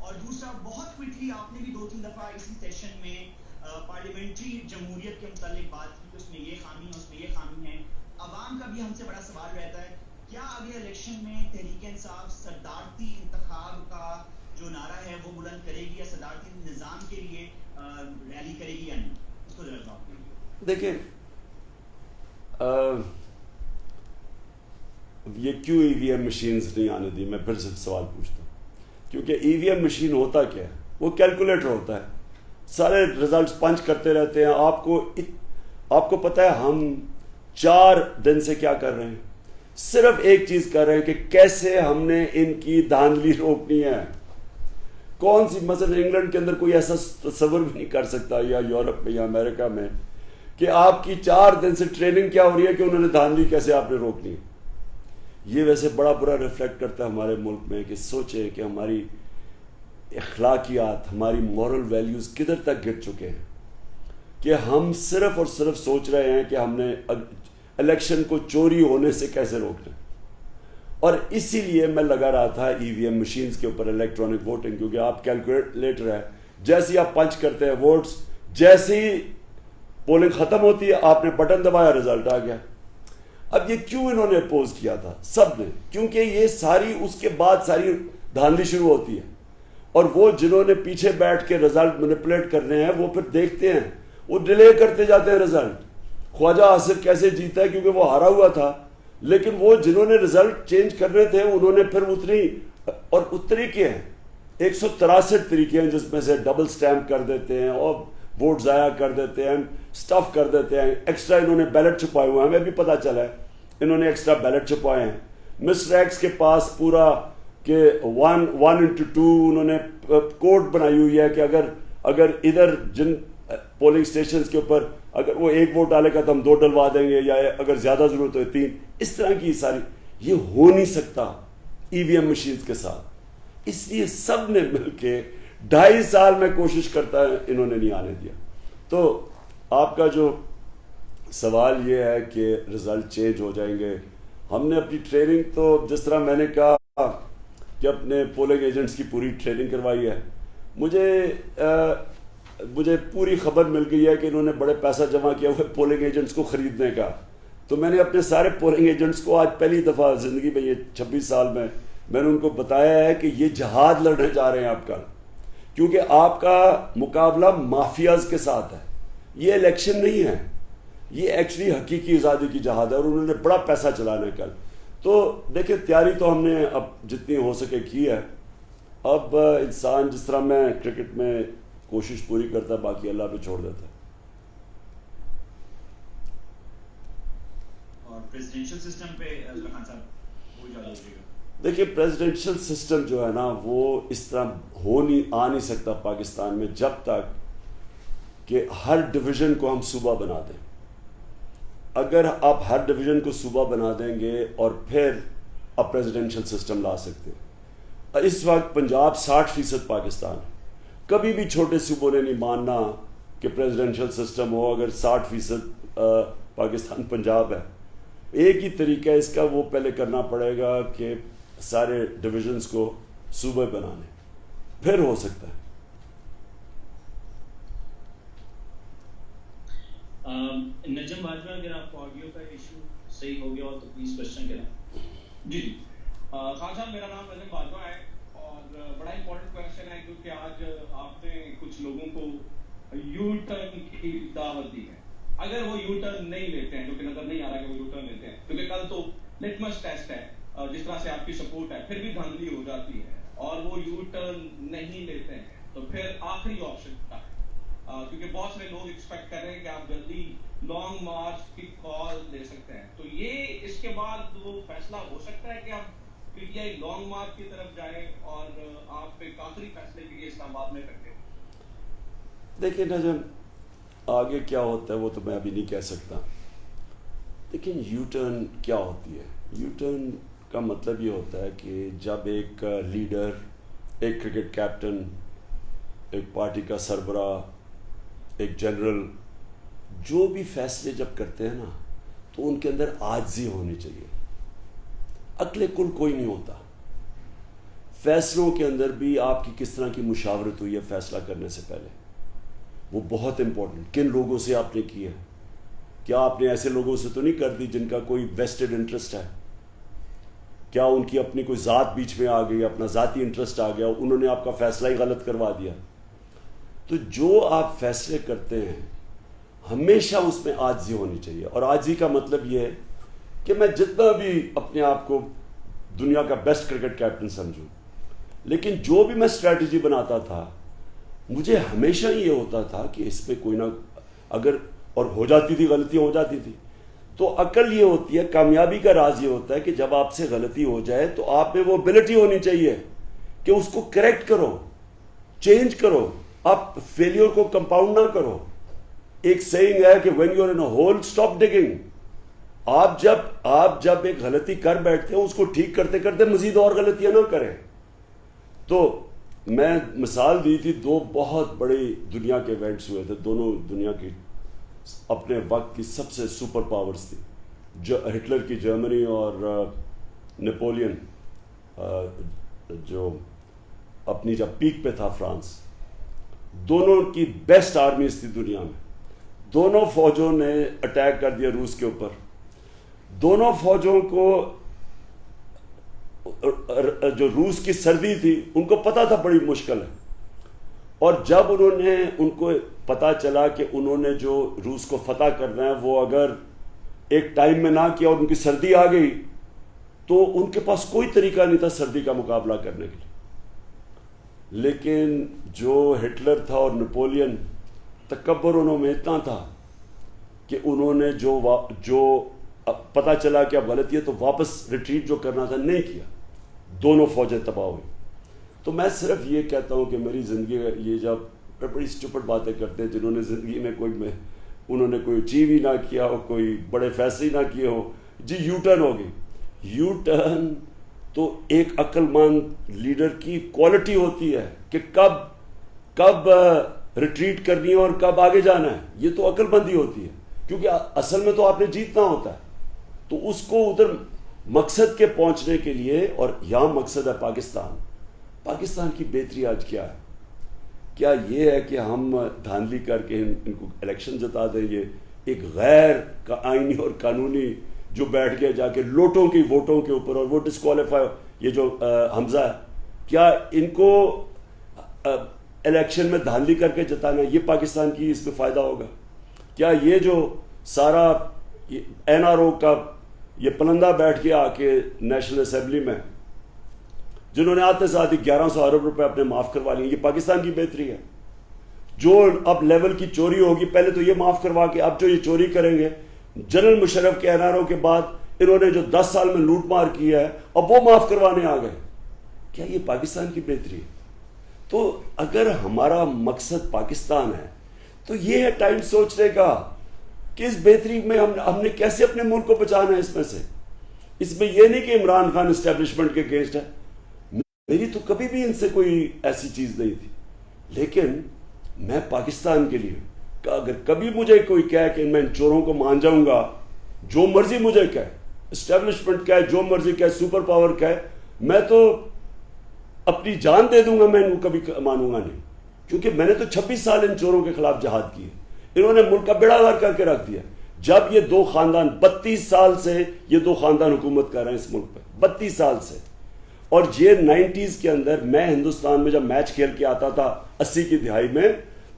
اور دوسرا بہت کوئکلی آپ نے بھی 2-3 دفعہ اسی سیشن میں پارلیمنٹری جمہوریت کے متعلق بات کی کہ اس میں یہ خامی ہے, اس میں یہ خامی ہے. عوام کا بھی ہم سے بڑا سوال رہتا ہے, کیا اگلے الیکشن میں تحریک انصاف صدارتی انتخاب کا جو نعرہ ہے وہ بلند کرے گی یا صدارتی نظام کے لیے ریلی کرے گی یا نہیں؟ اس کو ذرا جواب دیجیے. دیکھیں یہ کیوں ای وی ایم مشینز نہیں آنے دی, میں پھر سے سوال پوچھتا ہوں. کیونکہ ای وی ایم مشین ہوتا کیا ہے, وہ کیلکولیٹر ہوتا ہے, سارے ریزلٹس پنچ کرتے رہتے ہیں. آپ کو پتہ ہے ہم 4 دن سے کیا کر رہے ہیں, صرف ایک چیز کر رہے ہیں کہ کیسے ہم نے ان کی دھاندلی روکنی ہے. کون سی, مثلا انگلینڈ کے اندر کوئی ایسا تصور بھی نہیں کر سکتا, یا یورپ میں یا امریکہ میں, کہ آپ کی 4 دن سے ٹریننگ کیا ہو رہی ہے کہ انہوں نے دھاندلی کیسے آپ نے روکنی ہے. یہ ویسے بڑا برا ریفلیکٹ کرتا ہے ہمارے ملک میں, کہ سوچیں کہ ہماری اخلاقیات, ہماری مورل ویلیوز کدھر تک گر چکے ہیں, کہ ہم صرف اور صرف سوچ رہے ہیں کہ ہم نے الیکشن کو چوری ہونے سے کیسے روکنا. اور اسی لیے میں لگا رہا تھا ای وی ایم مشینز کے اوپر الیکٹرانک ووٹنگ, کیونکہ آپ کیلکولیٹر ہے, جیسے ہی آپ پنچ کرتے ہیں ووٹس, جیسے ہی پولنگ ختم ہوتی ہے آپ نے بٹن دبایا, رزلٹ آ گیا. اب یہ کیوں انہوں نے اپوز کیا تھا سب نے, کیونکہ یہ ساری اس کے بعد ساری دھاندلی شروع ہوتی ہے, اور وہ جنہوں نے پیچھے بیٹھ کے رزلٹ مینیپولیٹ کرنے ہیں وہ پھر دیکھتے ہیں, وہ ڈیلے کرتے جاتے ہیں رزلٹ. خواجہ آصف کیسے جیتا ہے, کیونکہ وہ ہارا ہوا تھا, لیکن وہ جنہوں نے رزلٹ چینج کرنے تھے انہوں نے پھر طریقے ہیں 163 طریقے ہیں, جس میں سے ڈبل سٹیمپ کر دیتے ہیں اور ووٹ ضائع کر دیتے ہیں, سٹف کر دیتے ہیں, ایکسٹرا انہوں نے بیلٹ چھپائے ہوئے ہیں, ہمیں بھی پتہ چلا ہے انہوں نے ایکسٹرا بیلٹ چھپائے ہیں. مسٹر ایکس کے پاس پورا کہ 1:2 انہوں نے کوڈ بنائی ہوئی ہے کہ اگر ادھر جن پولنگ اسٹیشنز کے اوپر اگر وہ 1 ووٹ ڈالے گا تو ہم 2 ڈلوا دیں گے, یا اگر زیادہ ضرورت ہو 3. اس طرح کی ساری, یہ ہو نہیں سکتا ای وی ایم مشینز کے ساتھ. اس لیے سب نے مل کے 2.5 سال میں کوشش کرتا ہے, انہوں نے نہیں آنے دیا. تو آپ کا جو سوال یہ ہے کہ رزلٹ چینج ہو جائیں گے, ہم نے اپنی ٹریننگ تو جس طرح میں نے کہا کہ اپنے پولنگ ایجنٹس کی پوری ٹریننگ کروائی ہے. مجھے پوری خبر مل گئی ہے کہ انہوں نے بڑے پیسہ جمع کیا ہوا ہے پولنگ ایجنٹس کو خریدنے کا. تو میں نے اپنے سارے پولنگ ایجنٹس کو آج پہلی دفعہ زندگی میں, یہ 26 سال میں نے ان کو بتایا ہے کہ یہ جہاد لڑنے جا رہے ہیں آپ کا, کیونکہ آپ کا مقابلہ مافیاز کے ساتھ ہے. یہ الیکشن نہیں ہے, یہ ایکچولی حقیقی آزادی کی جہاد ہے, اور انہوں نے بڑا پیسہ چلانا ہے کل. تو دیکھیں تیاری تو ہم نے اب جتنی ہو سکے کی ہے. اب انسان جس طرح میں کرکٹ میں کوشش پوری کرتا ہے, باقی اللہ پہ چھوڑ دیتا ہے. اور پریزیڈنشل سسٹم پہ خان صاحب وہ اجازت دیجیے گا. دیکھیے پریزیڈنشل سسٹم جو ہے نا وہ اس طرح آ نہیں سکتا پاکستان میں جب تک کہ ہر ڈویژن کو ہم صوبہ بنا دیں. اگر آپ ہر ڈویژن کو صوبہ بنا دیں گے اور پھر آپ پریزیڈنشل سسٹم لا سکتے ہیں. اس وقت پنجاب 60% پاکستان ہے. کبھی بھی چھوٹے صوبوں نے نہیں ماننا کہ پریزیڈنشل سسٹم ہو اگر 60% پاکستان پنجاب ہے. ایک ہی طریقہ ہے اس کا, وہ پہلے کرنا پڑے گا کہ سارے ڈویژنز کو صوبے بنانے, پھر ہو سکتا ہے. نجم باجوہ, اگر آپ کو آڈیو کا ایشو صحیح ہو گیا ہو تو پلیز کوشچن کریں. جی خان صاحب, میرا نام نجم باجوہ ہے اور بڑا امپورٹنٹ کوشچن ہے کیونکہ آج آپ نے کچھ لوگوں کو یو ٹرن کی دعوت دی ہے. اگر وہ یو ٹرن نہیں لیتے ہیں, جو کہ نظر نہیں آ رہا کہ وہ یو ٹرن لیتے ہیں, کیونکہ کل تو لٹمس ٹیسٹ ہے, جس طرح سے آپ کی سپورٹ ہے پھر بھی دھاندلی ہو جاتی ہے, اور وہ یو ٹرن نہیں لیتے ہیں تو پھر آخری آپشن کیا ہے؟ کیونکہ بہت سارے لوگ ایکسپیکٹ کر رہے ہیں کہ آپ جلدی لانگ مارچ کی کال لے سکتے ہیں. تو یہ اس کے بعد وہ فیصلہ ہو سکتا ہے کہ آپ P T I long march کی طرف جائیں اور آپ ایک آخری فیصلے کے لیے اسلام آباد میں کرتے ہیں. دیکھیں نجم, آگے کیا ہوتا ہے وہ تو میں ابھی نہیں کہہ سکتا. لیکن یو ٹرن کیا ہوتی ہے؟ یو ٹرن کا مطلب یہ ہوتا ہے کہ جب ایک لیڈر, ایک کرکٹ کیپٹن, ایک پارٹی کا سربراہ, ایک جنرل, جو بھی فیصلے جب کرتے ہیں نا تو ان کے اندر عاجزی ہونی چاہیے. عقل کل کوئی نہیں ہوتا. فیصلوں کے اندر بھی آپ کی کس طرح کی مشاورت ہوئی ہے فیصلہ کرنے سے پہلے، وہ بہت امپورٹنٹ. کن لوگوں سے آپ نے کی ہے؟ کیا آپ نے ایسے لوگوں سے تو نہیں کر دی جن کا کوئی ویسٹڈ انٹرسٹ ہے؟ کیا ان کی اپنی کوئی ذات بیچ میں آ گئی، اپنا ذاتی انٹرسٹ آ گیا، انہوں نے آپ کا فیصلہ ہی غلط کروا دیا؟ تو جو آپ فیصلے کرتے ہیں ہمیشہ اس میں عاجزی ہونی چاہیے. اور عاجزی کا مطلب یہ ہے کہ میں جتنا بھی اپنے آپ کو دنیا کا بیسٹ کرکٹ کیپٹن سمجھوں، لیکن جو بھی میں اسٹریٹجی بناتا تھا مجھے ہمیشہ یہ ہوتا تھا کہ اس پہ کوئی نہ اگر اور ہو جاتی تھی، غلطیاں ہو جاتی تھی، تو عقل یہ ہوتی ہے، کامیابی کا راز یہ ہوتا ہے کہ جب آپ سے غلطی ہو جائے تو آپ میں وہ ابلٹی ہونی چاہیے کہ اس کو کریکٹ کرو، چینج کرو، آپ فیلیور کو کمپاؤنڈ نہ کرو. ایک سیئنگ ہے کہ when you're in a hole stop digging. آپ جب ایک غلطی کر بیٹھتے ہیں اس کو ٹھیک کرتے کرتے مزید اور غلطیاں نہ کریں. تو میں مثال دی تھی، 2 بہت بڑے دنیا کے ایونٹس ہوئے تھے، دونوں دنیا کی اپنے وقت کی سب سے سپر پاورز تھی، ہٹلر کی جرمنی اور نیپولین جو اپنی جب پیک پہ تھا فرانس. دونوں کی بیسٹ آرمیز تھی دنیا میں. دونوں فوجوں نے اٹیک کر دیا روس کے اوپر. دونوں فوجوں کو جو روس کی سردی تھی ان کو پتا تھا بڑی مشکل ہے، اور جب ان کو پتا چلا کہ انہوں نے جو روس کو فتح کرنا ہے وہ اگر ایک ٹائم میں نہ کیا اور ان کی سردی آ گئی تو ان کے پاس کوئی طریقہ نہیں تھا سردی کا مقابلہ کرنے کے لیے. لیکن جو ہٹلر تھا اور نیپولین، تکبر انہوں میں اتنا تھا کہ انہوں نے جو پتہ چلا کہ اب غلطی ہے تو واپس ریٹریٹ جو کرنا تھا نہیں کیا. دونوں فوجیں تباہ ہوئی. تو میں صرف یہ کہتا ہوں کہ میری زندگی یہ جب بڑی اسٹوپڈ باتیں کرتے ہیں جنہوں نے زندگی میں انہوں نے کوئی اچیو ہی نہ کیا ہو، کوئی بڑے فیصلے نہ کیے ہو، جی یو ٹرن ہو گئی. یو ٹرن تو ایک عقل مند لیڈر کی کوالٹی ہوتی ہے کہ کب ریٹریٹ کرنی ہے اور کب آگے جانا ہے. یہ تو عقل مندی ہوتی ہے، کیونکہ اصل میں تو آپ نے جیتنا ہوتا ہے. تو اس کو ادھر مقصد کے پہنچنے کے لیے، اور یہاں مقصد ہے پاکستان کی بہتری آج کیا ہے؟ کیا یہ ہے کہ ہم دھاندلی کر کے ان کو الیکشن جتا دیں؟ یہ ایک غیر آئینی اور قانونی جو بیٹھ گیا جا کے لوٹوں کی ووٹوں کے اوپر، اور وہ ڈسکوالیفائی، یہ جو حمزہ ہے، کیا ان کو الیکشن میں دھاندلی کر کے جتانا، یہ پاکستان کی اس میں فائدہ ہوگا؟ کیا یہ جو سارا این آر او کا یہ پلندہ بیٹھ کے آ کے نیشنل اسمبلی میں جنہوں نے آتے ساتھ ہی 1100 ارب روپے اپنے معاف کروا لیے، یہ پاکستان کی بہتری ہے؟ جو اب لیول کی چوری ہوگی پہلے تو یہ معاف کروا کے اب جو یہ چوری کریں گے، جنرل مشرف کے این آر او کے بعد انہوں نے جو 10 سال میں لوٹ مار کیا ہے اب وہ معاف کروانے آ گئے. کیا یہ پاکستان کی بہتری ہے؟ تو اگر ہمارا مقصد پاکستان ہے تو یہ ہے ٹائم سوچنے کا کہ اس بہتری میں ہم نے کیسے اپنے ملک کو بچانا ہے. اس میں یہ نہیں کہ عمران خان اسٹیبلشمنٹ کے اگینسٹ ہے، میری تو کبھی بھی ان سے کوئی ایسی چیز نہیں تھی. لیکن میں پاکستان کے لیے اگر کبھی مجھے کوئی کہے کہ میں ان چوروں کو مان جاؤں گا، جو مرضی مجھے کہے، اسٹیبلشمنٹ کہے، جو مرضی کہے، سپر پاور کہے، میں تو اپنی جان دے دوں گا، میں ان کو کبھی مانوں گا نہیں. کیونکہ میں نے تو 26 سال ان چوروں کے خلاف جہاد کیے. انہوں نے ملک کا بیڑا غرق کر کے رکھ دیا. جب یہ 2 خاندان 32 سال سے یہ 2 خاندان حکومت کر رہے ہیں اس ملک پہ، 32 سال سے. اور یہ 90s کے اندر میں ہندوستان میں جب میچ کھیل کے آتا تھا 80 کی دہائی میں،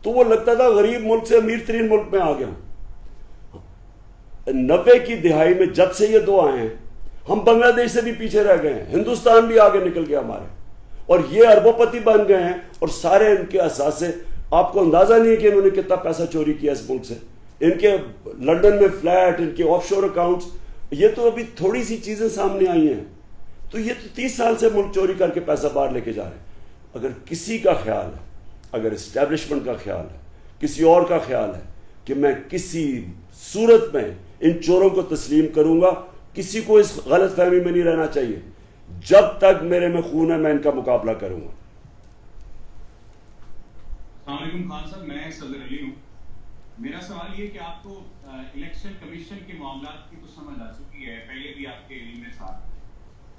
تو وہ لگتا تھا غریب ملک سے امیر ترین ملک میں آ گیا ہوں. 90 کی دہائی میں جب سے یہ 2 آئے ہیں ہم بنگلہ دیش سے بھی پیچھے رہ گئے ہیں، ہندوستان بھی آگے نکل گیا ہمارے، اور یہ اربوں پتی بن گئے ہیں. اور سارے ان کے اثاثے، آپ کو اندازہ نہیں ہے کہ انہوں نے کتنا پیسہ چوری کیا اس ملک سے. ان کے لنڈن میں فلیٹ، ان کے آف شور اکاؤنٹس، یہ تو ابھی تھوڑی سی چیزیں سامنے آئی ہیں. تو یہ تو 30 سال سے ملک چوری کر کے پیسہ باہر لے کے جا رہے ہیں. اگر کسی کا خیال ہے، اگر اسٹیبلشمنٹ کا خیال ہے، کسی اور کا خیال ہے کہ میں کسی صورت میں ان چوروں کو تسلیم کروں گا، کسی کو اس غلط فہمی میں نہیں رہنا چاہیے. جب تک میرے میں خون ہے میں ان کا مقابلہ کروں گا. السلام علیکم خان صاحب، میں صدر علی ہوں. میرا سوال یہ کہ آپ کو الیکشن کمیشن کے معاملات کی تو سمجھ آ چکی ہے، پہلے بھی آپ کے علم میں تھا.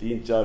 3-4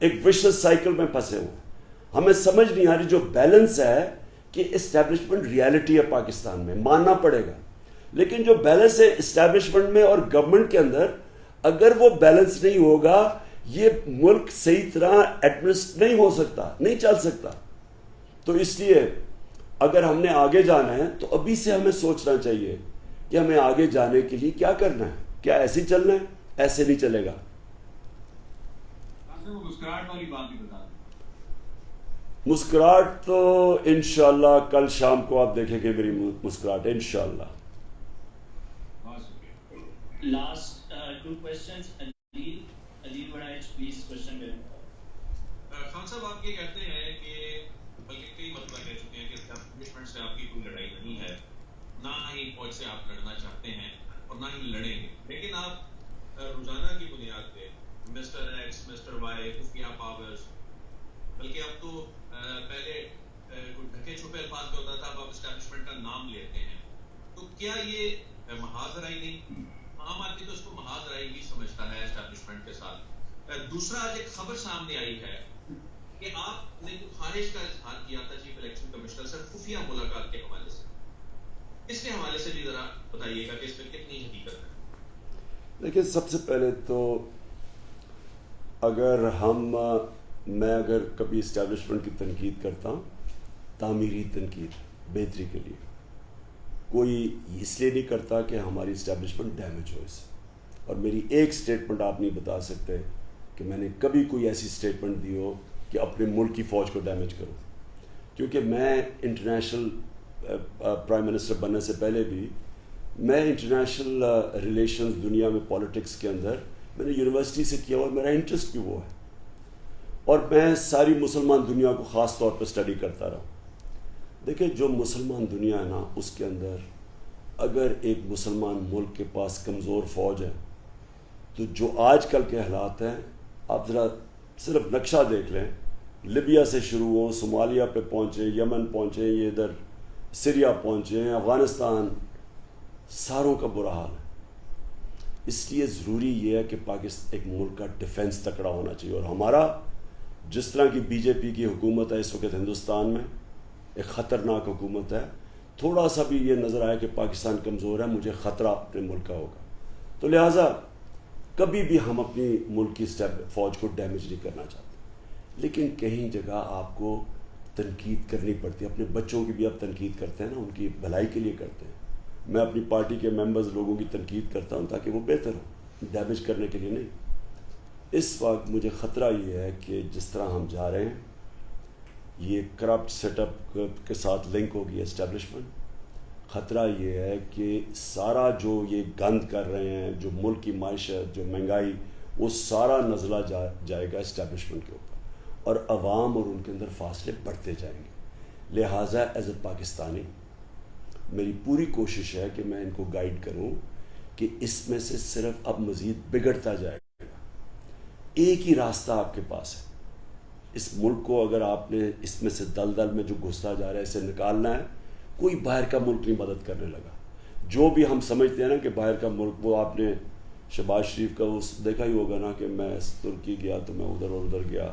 ایک وشس سائیکل میں پھنسے ہوئے. ہمیں سمجھ نہیں آ رہی جو بیلنس ہے کہ اسٹیبلشمنٹ ریالٹی ہے پاکستان میں, ماننا پڑے گا, لیکن جو بیلنس ہے اسٹیبلشمنٹ میں اور گورنمنٹ کے اندر, اگر وہ بیلنس نہیں ہوگا یہ ملک صحیح طرح ایڈمنسٹر نہیں ہو سکتا, نہیں چل سکتا. تو اس لیے اگر ہم نے آگے جانا ہے تو ابھی سے ہمیں سوچنا چاہیے کہ ہمیں آگے جانے کے لیے کیا کرنا ہے. کیا ایسے ہی چلنا ہے؟ ایسے نہیں چلے گا. مسکراہٹ والی بات بھی بتا دیں. مسکراہٹ تو انشاءاللہ کل شام کو آپ دیکھیں گے میری مسکراہٹ انشاءاللہ. Last 2 questions. Adeel Baraich please question کریں. خان صاحب آپ یہ کہتے ہیں کہ بلکہ کئی مرتبہ کہہ چکے ہیں کہ اسٹیبلشمنٹ سے آپ کی کوئی لڑائی نہیں ہے, نہ ہی فوج سے آپ لڑنا چاہتے ہیں اور نہ ہی لڑیں گے, لیکن آپ روزانہ کی بنیاد پہ مسٹر ایکس, مسٹر وائی, خفیہ پاورز, بلکہ اب تو پہلے کوئی ڈھکے چھپے الفاظ میں ہوتا تھا, اب آپ اسٹیبلشمنٹ کا نام لیتے ہیں. تو کیا یہ محاذ رائی نہیں؟ عام آدمی تو اس کو محاذ رائی بھی سمجھتا ہے اسٹیبلشمنٹ کے ساتھ. دوسرا آج ایک خبر سامنے آئی ہے کہ آپ نے خواہش کا اظہار کیا تھا چیف الیکشن کمشنر سے خفیہ ملاقات کے حوالے سے. اس کے حوالے سے بھی ذرا بتائیے گا کہ اس میں کتنی حقیقت ہے. دیکھیں, سب سے پہلے تو اگر میں اگر کبھی اسٹیبلشمنٹ کی تنقید کرتا ہوں, تعمیری تنقید, بہتری کے لیے, کوئی اس لیے نہیں کرتا کہ ہماری اسٹیبلشمنٹ ڈیمیج ہو اس سے. اور میری ایک سٹیٹمنٹ آپ نہیں بتا سکتے کہ میں نے کبھی کوئی ایسی سٹیٹمنٹ دی ہو کہ اپنے ملک کی فوج کو ڈیمیج کروں, کیونکہ میں انٹرنیشنل پرائم منسٹر بننے سے پہلے بھی میں انٹرنیشنل ریلیشنز دنیا میں پالیٹکس کے اندر میں نے یونیورسٹی سے کیا اور میرا انٹرسٹ بھی وہ ہے, اور میں ساری مسلمان دنیا کو خاص طور پہ اسٹڈی کرتا رہا. دیکھیں, جو مسلمان دنیا ہے نا, اس کے اندر اگر ایک مسلمان ملک کے پاس کمزور فوج ہے تو جو آج کل کے حالات ہیں, آپ ذرا صرف نقشہ دیکھ لیں, لیبیا سے شروع ہوں, صومالیہ پہ پہنچے, یمن پہنچے, یہ ادھر سیریا پہنچے, افغانستان, ساروں کا برا حال ہے. اس لیے ضروری یہ ہے کہ پاکستان ایک ملک کا ڈیفنس تکڑا ہونا چاہیے. اور ہمارا جس طرح کی بی جے پی کی حکومت ہے اس وقت ہندوستان میں, ایک خطرناک حکومت ہے. تھوڑا سا بھی یہ نظر آیا کہ پاکستان کمزور ہے, مجھے خطرہ اپنے ملک کا ہوگا. تو لہٰذا کبھی بھی ہم اپنی ملک کی فوج کو ڈیمیج نہیں کرنا چاہتے, لیکن کہیں جگہ آپ کو تنقید کرنی پڑتی ہے. اپنے بچوں کی بھی آپ تنقید کرتے ہیں نا, ان کی بھلائی کے لیے کرتے ہیں. میں اپنی پارٹی کے ممبرز لوگوں کی تنقید کرتا ہوں تاکہ وہ بہتر ہو, ڈیمیج کرنے کے لیے نہیں. اس وقت مجھے خطرہ یہ ہے کہ جس طرح ہم جا رہے ہیں, یہ کرپٹ سیٹ اپ کے ساتھ لنک ہوگی اسٹیبلشمنٹ. خطرہ یہ ہے کہ سارا جو یہ گند کر رہے ہیں, جو ملک کی معیشت, جو مہنگائی, وہ سارا نزلہ جائے گا اسٹیبلشمنٹ کے اوپر, اور عوام اور ان کے اندر فاصلے بڑھتے جائیں گے. لہٰذا ایز اے پاکستانی میری پوری کوشش ہے کہ میں ان کو گائیڈ کروں کہ اس میں سے صرف اب مزید بگڑتا جائے گا. ایک ہی راستہ آپ کے پاس ہے, اس ملک کو اگر آپ نے اس میں سے دلدل میں جو گھستا جا رہا ہے اسے نکالنا ہے. کوئی باہر کا ملک نہیں مدد کرنے لگا. جو بھی ہم سمجھتے ہیں نا کہ باہر کا ملک, وہ آپ نے شہباز شریف کا اس دیکھا ہی ہوگا نا کہ میں ترکی گیا تو میں ادھر اور ادھر گیا,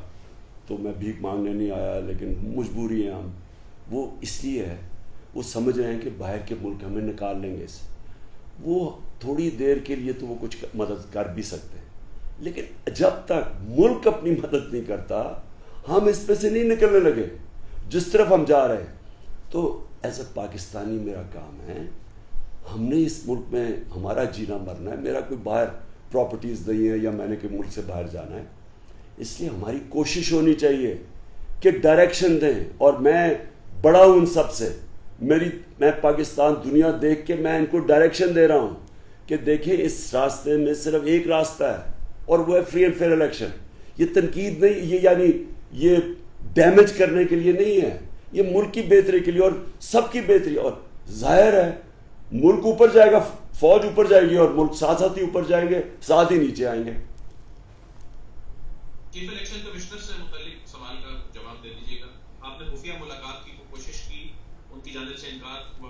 تو میں بھیک مانگنے نہیں آیا, لیکن مجبوری ہے ہم. وہ اس لیے ہے, وہ سمجھ رہے ہیں کہ باہر کے ملک ہمیں نکال لیں گے اس سے. وہ تھوڑی دیر کے لیے تو وہ کچھ مدد کر بھی سکتے ہیں, لیکن جب تک ملک اپنی مدد نہیں کرتا ہم اس پہ سے نہیں نکلنے لگے جس طرف ہم جا رہے ہیں. تو ایز اے پاکستانی میرا کام ہے, ہم نے اس ملک میں ہمارا جینا مرنا ہے. میرا کوئی باہر پراپرٹیز نہیں ہے یا میں نے کوئی ملک سے باہر جانا ہے. اس لیے ہماری کوشش ہونی چاہیے کہ ڈائریکشن دیں, اور میں بڑا ہوں ان سب سے. میں پاکستان دنیا دیکھ کے میں ان کو ڈائریکشن دے رہا ہوں کہ دیکھیں اس راستے میں صرف ایک راستہ ہے, اور وہ ہے فری اینڈ فیئر الیکشن. یہ تنقید نہیں, یہ یعنی یہ ڈیمیج کرنے کے لیے نہیں ہے, یہ ملک کی بہتری کے لیے اور سب کی بہتری. اور ظاہر ہے ملک اوپر جائے گا, فوج اوپر جائے گی, اور ملک ساتھ ساتھ ہی اوپر جائیں گے, ساتھ ہی نیچے آئیں گے. چیف الیکشن کمشنر سے متعلق سوال کا جواب دے دیجیے گا. آپ نے خفیہ ملاقات کی کوشش کی, ان کی جانب سے انکار ہوا.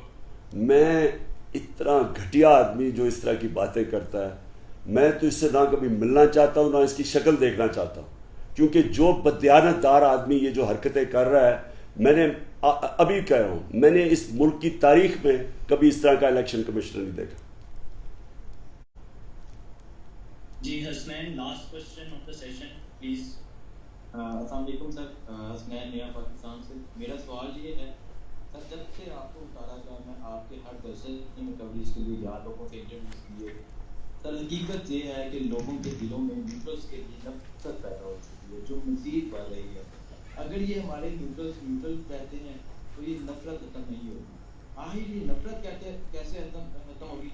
میں اتنا گھٹیا آدمی جو اس طرح کی باتیں کرتا ہے, میں تو اس سے نہ کبھی ملنا چاہتا ہوں نہ اس کی شکل دیکھنا چاہتا ہوں. کیونکہ جو بدیانت دار آدمی یہ جو حرکتیں کر رہا ہے، میں نے ابھی کہہ رہا ہوں، میں نے اس ملک کی تاریخ میں کبھی اس طرح کا الیکشن کمشنر نہیں دیکھا. جی Hasnain, last question of the session please. السلام علیکم سر، حسنین نیا پاکستان سے. میرا سوال یہ ہے سر، جب سے آپ کو اتارا گیا میں آپ کے ہر جلسے میں کوریج کے لیے یا لوگوں سے انٹرویوز کیے، سر حقیقت یہ ہے کہ لوگوں کے دلوں میں نیوٹرلس کے لیے نفرت پیدا ہو چکی ہے جو مزید بڑھ رہی ہے. اگر یہ ہمارے نیوٹرل رہتے ہیں تو یہ نفرت ختم نہیں ہوگی. آخر یہ نفرت کیسے ختم ہوگی؟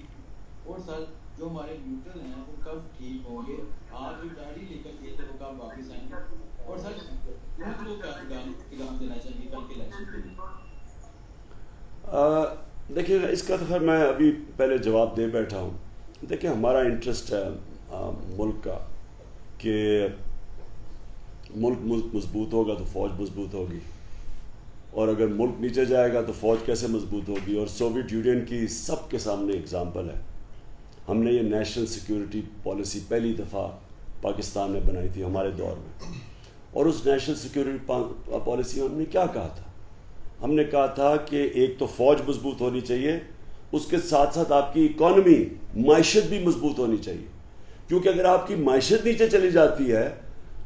اور سر جو ہمارے نیوٹرل ہیں وہ کب ٹھیک ہوں گے؟ آپ ایک داڑھی لے کر کے تو کب واپس آئیں گے؟ اور سر ان کو کیا پیغام دینا چاہیے کل کے الیکشن کے لیے؟ دیکھیے اس کا تو خیر میں ابھی پہلے جواب دے بیٹھا ہوں. دیکھیں ہمارا انٹرسٹ ہے ملک کا کہ ملک مضبوط ہوگا تو فوج مضبوط ہوگی، اور اگر ملک نیچے جائے گا تو فوج کیسے مضبوط ہوگی. اور سوویت یونین کی سب کے سامنے اگزامپل ہے. ہم نے یہ نیشنل سیکیورٹی پالیسی پہلی دفعہ پاکستان نے بنائی تھی ہمارے دور میں، اور اس نیشنل سیکیورٹی پالیسی میں ہم نے کیا کہا تھا؟ ہم نے کہا تھا کہ ایک تو فوج مضبوط ہونی چاہیے، اس کے ساتھ ساتھ آپ کی اکانومی معیشت بھی مضبوط ہونی چاہیے. کیونکہ اگر آپ کی معیشت نیچے چلی جاتی ہے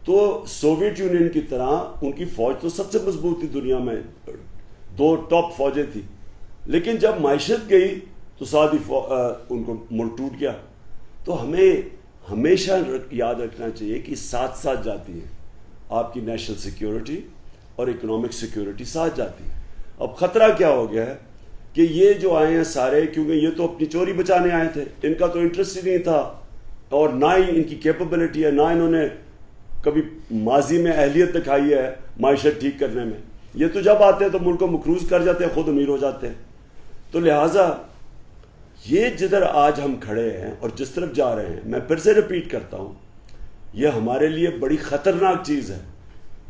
تو سوویت یونین کی طرح ان کی فوج تو سب سے مضبوط تھی دنیا میں، 2 ٹاپ فوجیں تھیں، لیکن جب معیشت گئی تو ساتھ ہی ان کو ملک ٹوٹ گیا. تو ہمیں ہمیشہ یاد رکھنا چاہیے کہ ساتھ ساتھ جاتی ہے آپ کی نیشنل سیکیورٹی اور اکنامک سیکیورٹی ساتھ جاتی ہے. اب خطرہ کیا ہو گیا ہے کہ یہ جو آئے ہیں سارے، کیونکہ یہ تو اپنی چوری بچانے آئے تھے، ان کا تو انٹرسٹ ہی نہیں تھا اور نہ ہی ان کی کیپبلٹی ہے، نہ انہوں نے کبھی ماضی میں اہلیت دکھائی ہے معیشت ٹھیک کرنے میں. یہ تو جب آتے ہیں تو ملک کو مقروض کر جاتے ہیں، خود امیر ہو جاتے ہیں. تو لہٰذا یہ جدھر آج ہم کھڑے ہیں اور جس طرف جا رہے ہیں، میں پھر سے ریپیٹ کرتا ہوں، یہ ہمارے لیے بڑی خطرناک چیز ہے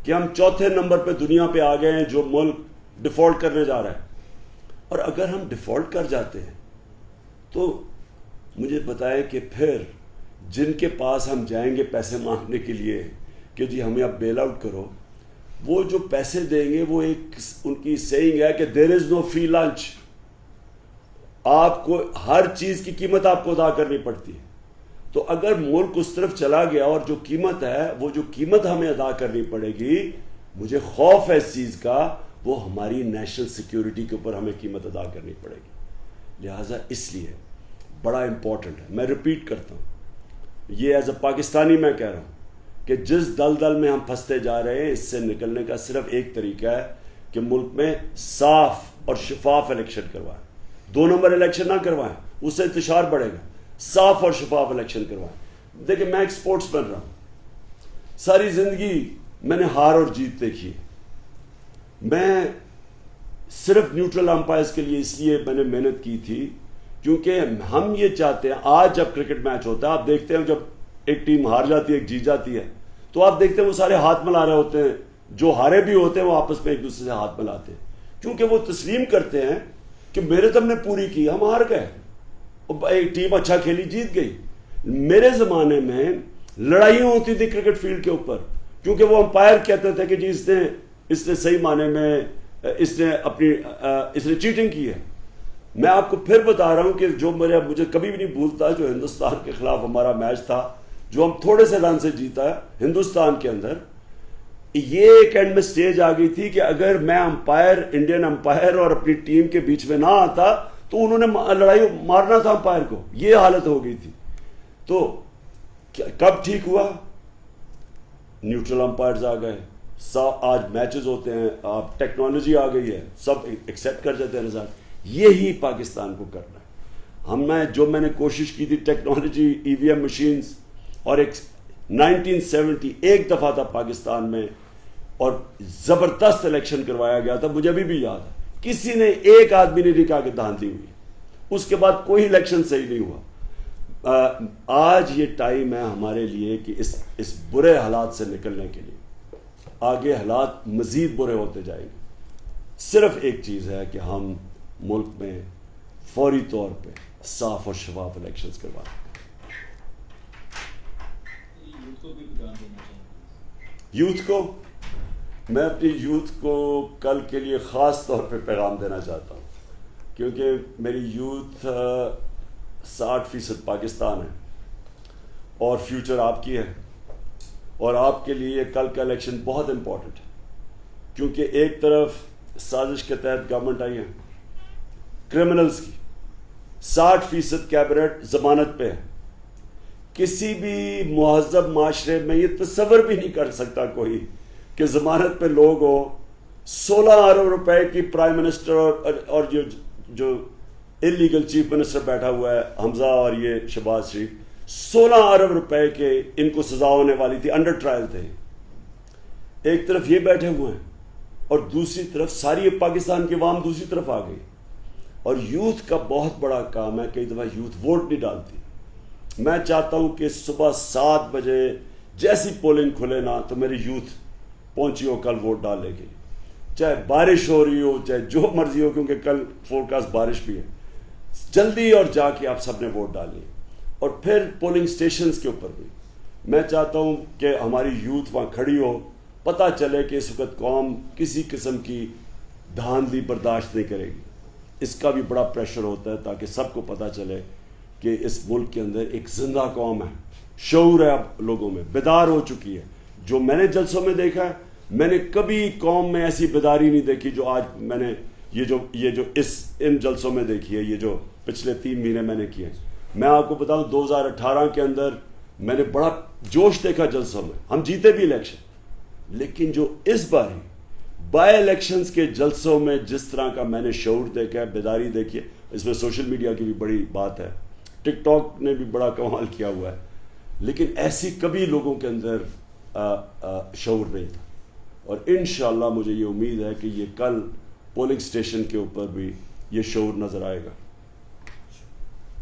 کہ ہم 4تھے نمبر پہ دنیا پہ آ گئے ہیں جو ملک ڈیفالٹ کرنے جا رہا ہے. اور اگر ہم ڈیفالٹ کر جاتے ہیں تو مجھے بتائیں کہ پھر جن کے پاس ہم جائیں گے پیسے مانگنے کے لیے کہ جی ہمیں اب بیل آؤٹ کرو، وہ جو پیسے دیں گے وہ ایک ان کی سیئنگ ہے کہ دیر از نو فری لنچ. آپ کو ہر چیز کی قیمت آپ کو ادا کرنی پڑتی ہے. تو اگر ملک اس طرف چلا گیا اور جو قیمت ہے وہ جو قیمت ہمیں ادا کرنی پڑے گی، مجھے خوف ہے اس چیز کا، وہ ہماری نیشنل سیکیورٹی کے اوپر ہمیں قیمت ادا کرنی پڑے گی. لہٰذا اس لیے بڑا امپورٹنٹ ہے، میں ریپیٹ کرتا ہوں، یہ ایز اے پاکستانی میں کہہ رہا ہوں کہ جس دلدل میں ہم پھنستے جا رہے ہیں اس سے نکلنے کا صرف ایک طریقہ ہے کہ ملک میں صاف اور شفاف الیکشن کروائیں. 2 نمبر الیکشن نہ کروائیں، اس سے انتشار بڑھے گا. صاف اور شفاف الیکشن کروائیں. دیکھیں میں ایک سپورٹس مین رہا ہوں، ساری زندگی میں نے ہار اور جیت دیکھی. میں صرف نیوٹرل امپائرز کے لیے اس لیے میں نے محنت کی تھی کیونکہ ہم یہ چاہتے ہیں، آج جب کرکٹ میچ ہوتا ہے آپ دیکھتے ہیں جب ایک ٹیم ہار جاتی ہے ایک جیت جاتی ہے تو آپ دیکھتے ہیں وہ سارے ہاتھ ملا رہے ہوتے ہیں، جو ہارے بھی ہوتے ہیں وہ آپس میں ایک دوسرے سے ہاتھ ملاتے ہیں، کیونکہ وہ تسلیم کرتے ہیں کہ میرے تو ہم نے پوری کی، ہم ہار گئے، ایک ٹیم اچھا کھیلی جیت گئی. میرے زمانے میں لڑائیاں ہوتی تھی کرکٹ فیلڈ کے اوپر کیونکہ وہ امپائر کہتے تھے کہ جی اس نے صحیح معنی میں اس نے چیٹنگ کی ہے. میں آپ کو پھر بتا رہا ہوں کہ جو مجھے کبھی بھی نہیں بھولتا، جو ہندوستان کے خلاف ہمارا میچ تھا جو ہم تھوڑے سے رن سے جیتا ہے ہندوستان کے اندر، یہ ایک اینڈ میں سٹیج آ گئی تھی کہ اگر میں امپائر، انڈین امپائر اور اپنی ٹیم کے بیچ میں نہ آتا تو انہوں نے لڑائی مارنا تھا امپائر کو. یہ حالت ہو گئی تھی. تو کب ٹھیک ہوا؟ نیوٹرل امپائرز آ گئے، آج میچز ہوتے ہیں، آپ ٹیکنالوجی آ گئی ہے، سب ایکسیپٹ کر جاتے ہیں رزلٹ. یہی پاکستان کو کرنا ہے. میں نے کوشش کی تھی ٹیکنالوجی، EVM مشینز، اور 1970 ایک دفعہ تھا پاکستان میں اور زبردست الیکشن کروایا گیا تھا، مجھے ابھی بھی یاد ہے. کسی نے ایک آدمی نے نہیں کہا کہ دھاندلی ہوئی. اس کے بعد کوئی الیکشن صحیح نہیں ہوا. آج یہ ٹائم ہے ہمارے لیے کہ اس برے حالات سے نکلنے کے لیے. آگے حالات مزید برے ہوتے جائیں گے. صرف ایک چیز ہے کہ ہم ملک میں فوری طور پہ صاف اور شفاف الیکشنز کروائیں. یوتھ کو میں اپنی یوتھ کو کل کے لیے خاص طور پہ پیغام دینا چاہتا ہوں، کیونکہ میری یوتھ 60% پاکستان ہے اور فیوچر آپ کی ہے، اور آپ کے لیے کل کا الیکشن بہت امپورٹنٹ ہے، کیونکہ ایک طرف سازش کے تحت گورنمنٹ آئی ہے کرمنلز کی، 60% کیبنٹ ضمانت پہ ہے. کسی بھی مہذب معاشرے میں یہ تصور بھی نہیں کر سکتا کوئی کہ ضمانت پہ لوگ ہو. 16 ارب روپے کی پرائم منسٹر اور جو انلیگل چیف منسٹر بیٹھا ہوا ہے حمزہ اور یہ شہباز شریف، 16 ارب روپے کے ان کو سزا ہونے والی تھی، انڈر ٹرائل تھے. ایک طرف یہ بیٹھے ہوئے ہیں اور دوسری طرف ساری پاکستان کی عوام دوسری طرف آ گئی. اور یوتھ کا بہت بڑا کام ہے، کئی دفعہ یوتھ ووٹ نہیں ڈالتی. میں چاہتا ہوں کہ صبح 7 بجے جیسی پولنگ کھلے نا تو میری یوتھ پہنچی ہو کل ووٹ ڈالنے کے لیے، چاہے بارش ہو رہی ہو چاہے جو مرضی ہو، کیونکہ کل فورکاسٹ بارش بھی ہے. جلدی اور جا کے آپ سب نے ووٹ ڈالی. اور پھر پولنگ سٹیشنز کے اوپر بھی میں چاہتا ہوں کہ ہماری یوتھ وہاں کھڑی ہو، پتہ چلے کہ اس وقت قوم کسی قسم کی دھاندلی برداشت نہیں کرے گی. اس کا بھی بڑا پریشر ہوتا ہے تاکہ سب کو پتہ چلے کہ اس ملک کے اندر ایک زندہ قوم ہے، شعور ہے اب لوگوں میں، بیدار ہو چکی ہے. جو میں نے جلسوں میں دیکھا ہے، میں نے کبھی قوم میں ایسی بیداری نہیں دیکھی جو آج میں نے یہ جو ان جلسوں میں دیکھی ہے، یہ جو پچھلے 3 مہینے میں نے کیے. میں آپ کو بتاؤں 2018 کے اندر میں نے بڑا جوش دیکھا جلسوں میں، ہم جیتے بھی الیکشن، لیکن جو اس باری بائی الیکشنز کے جلسوں میں جس طرح کا میں نے شعور دیکھا ہے، بیداری دیکھی ہے، اس میں سوشل میڈیا کی بھی بڑی بات ہے، ٹک ٹاک نے بھی بڑا کمال کیا ہوا ہے، لیکن ایسی کبھی لوگوں کے اندر شعور نہیں تھا. اور انشاءاللہ مجھے یہ امید ہے کہ یہ کل پولنگ سٹیشن کے اوپر بھی یہ شعور نظر آئے گا.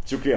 شکریہ.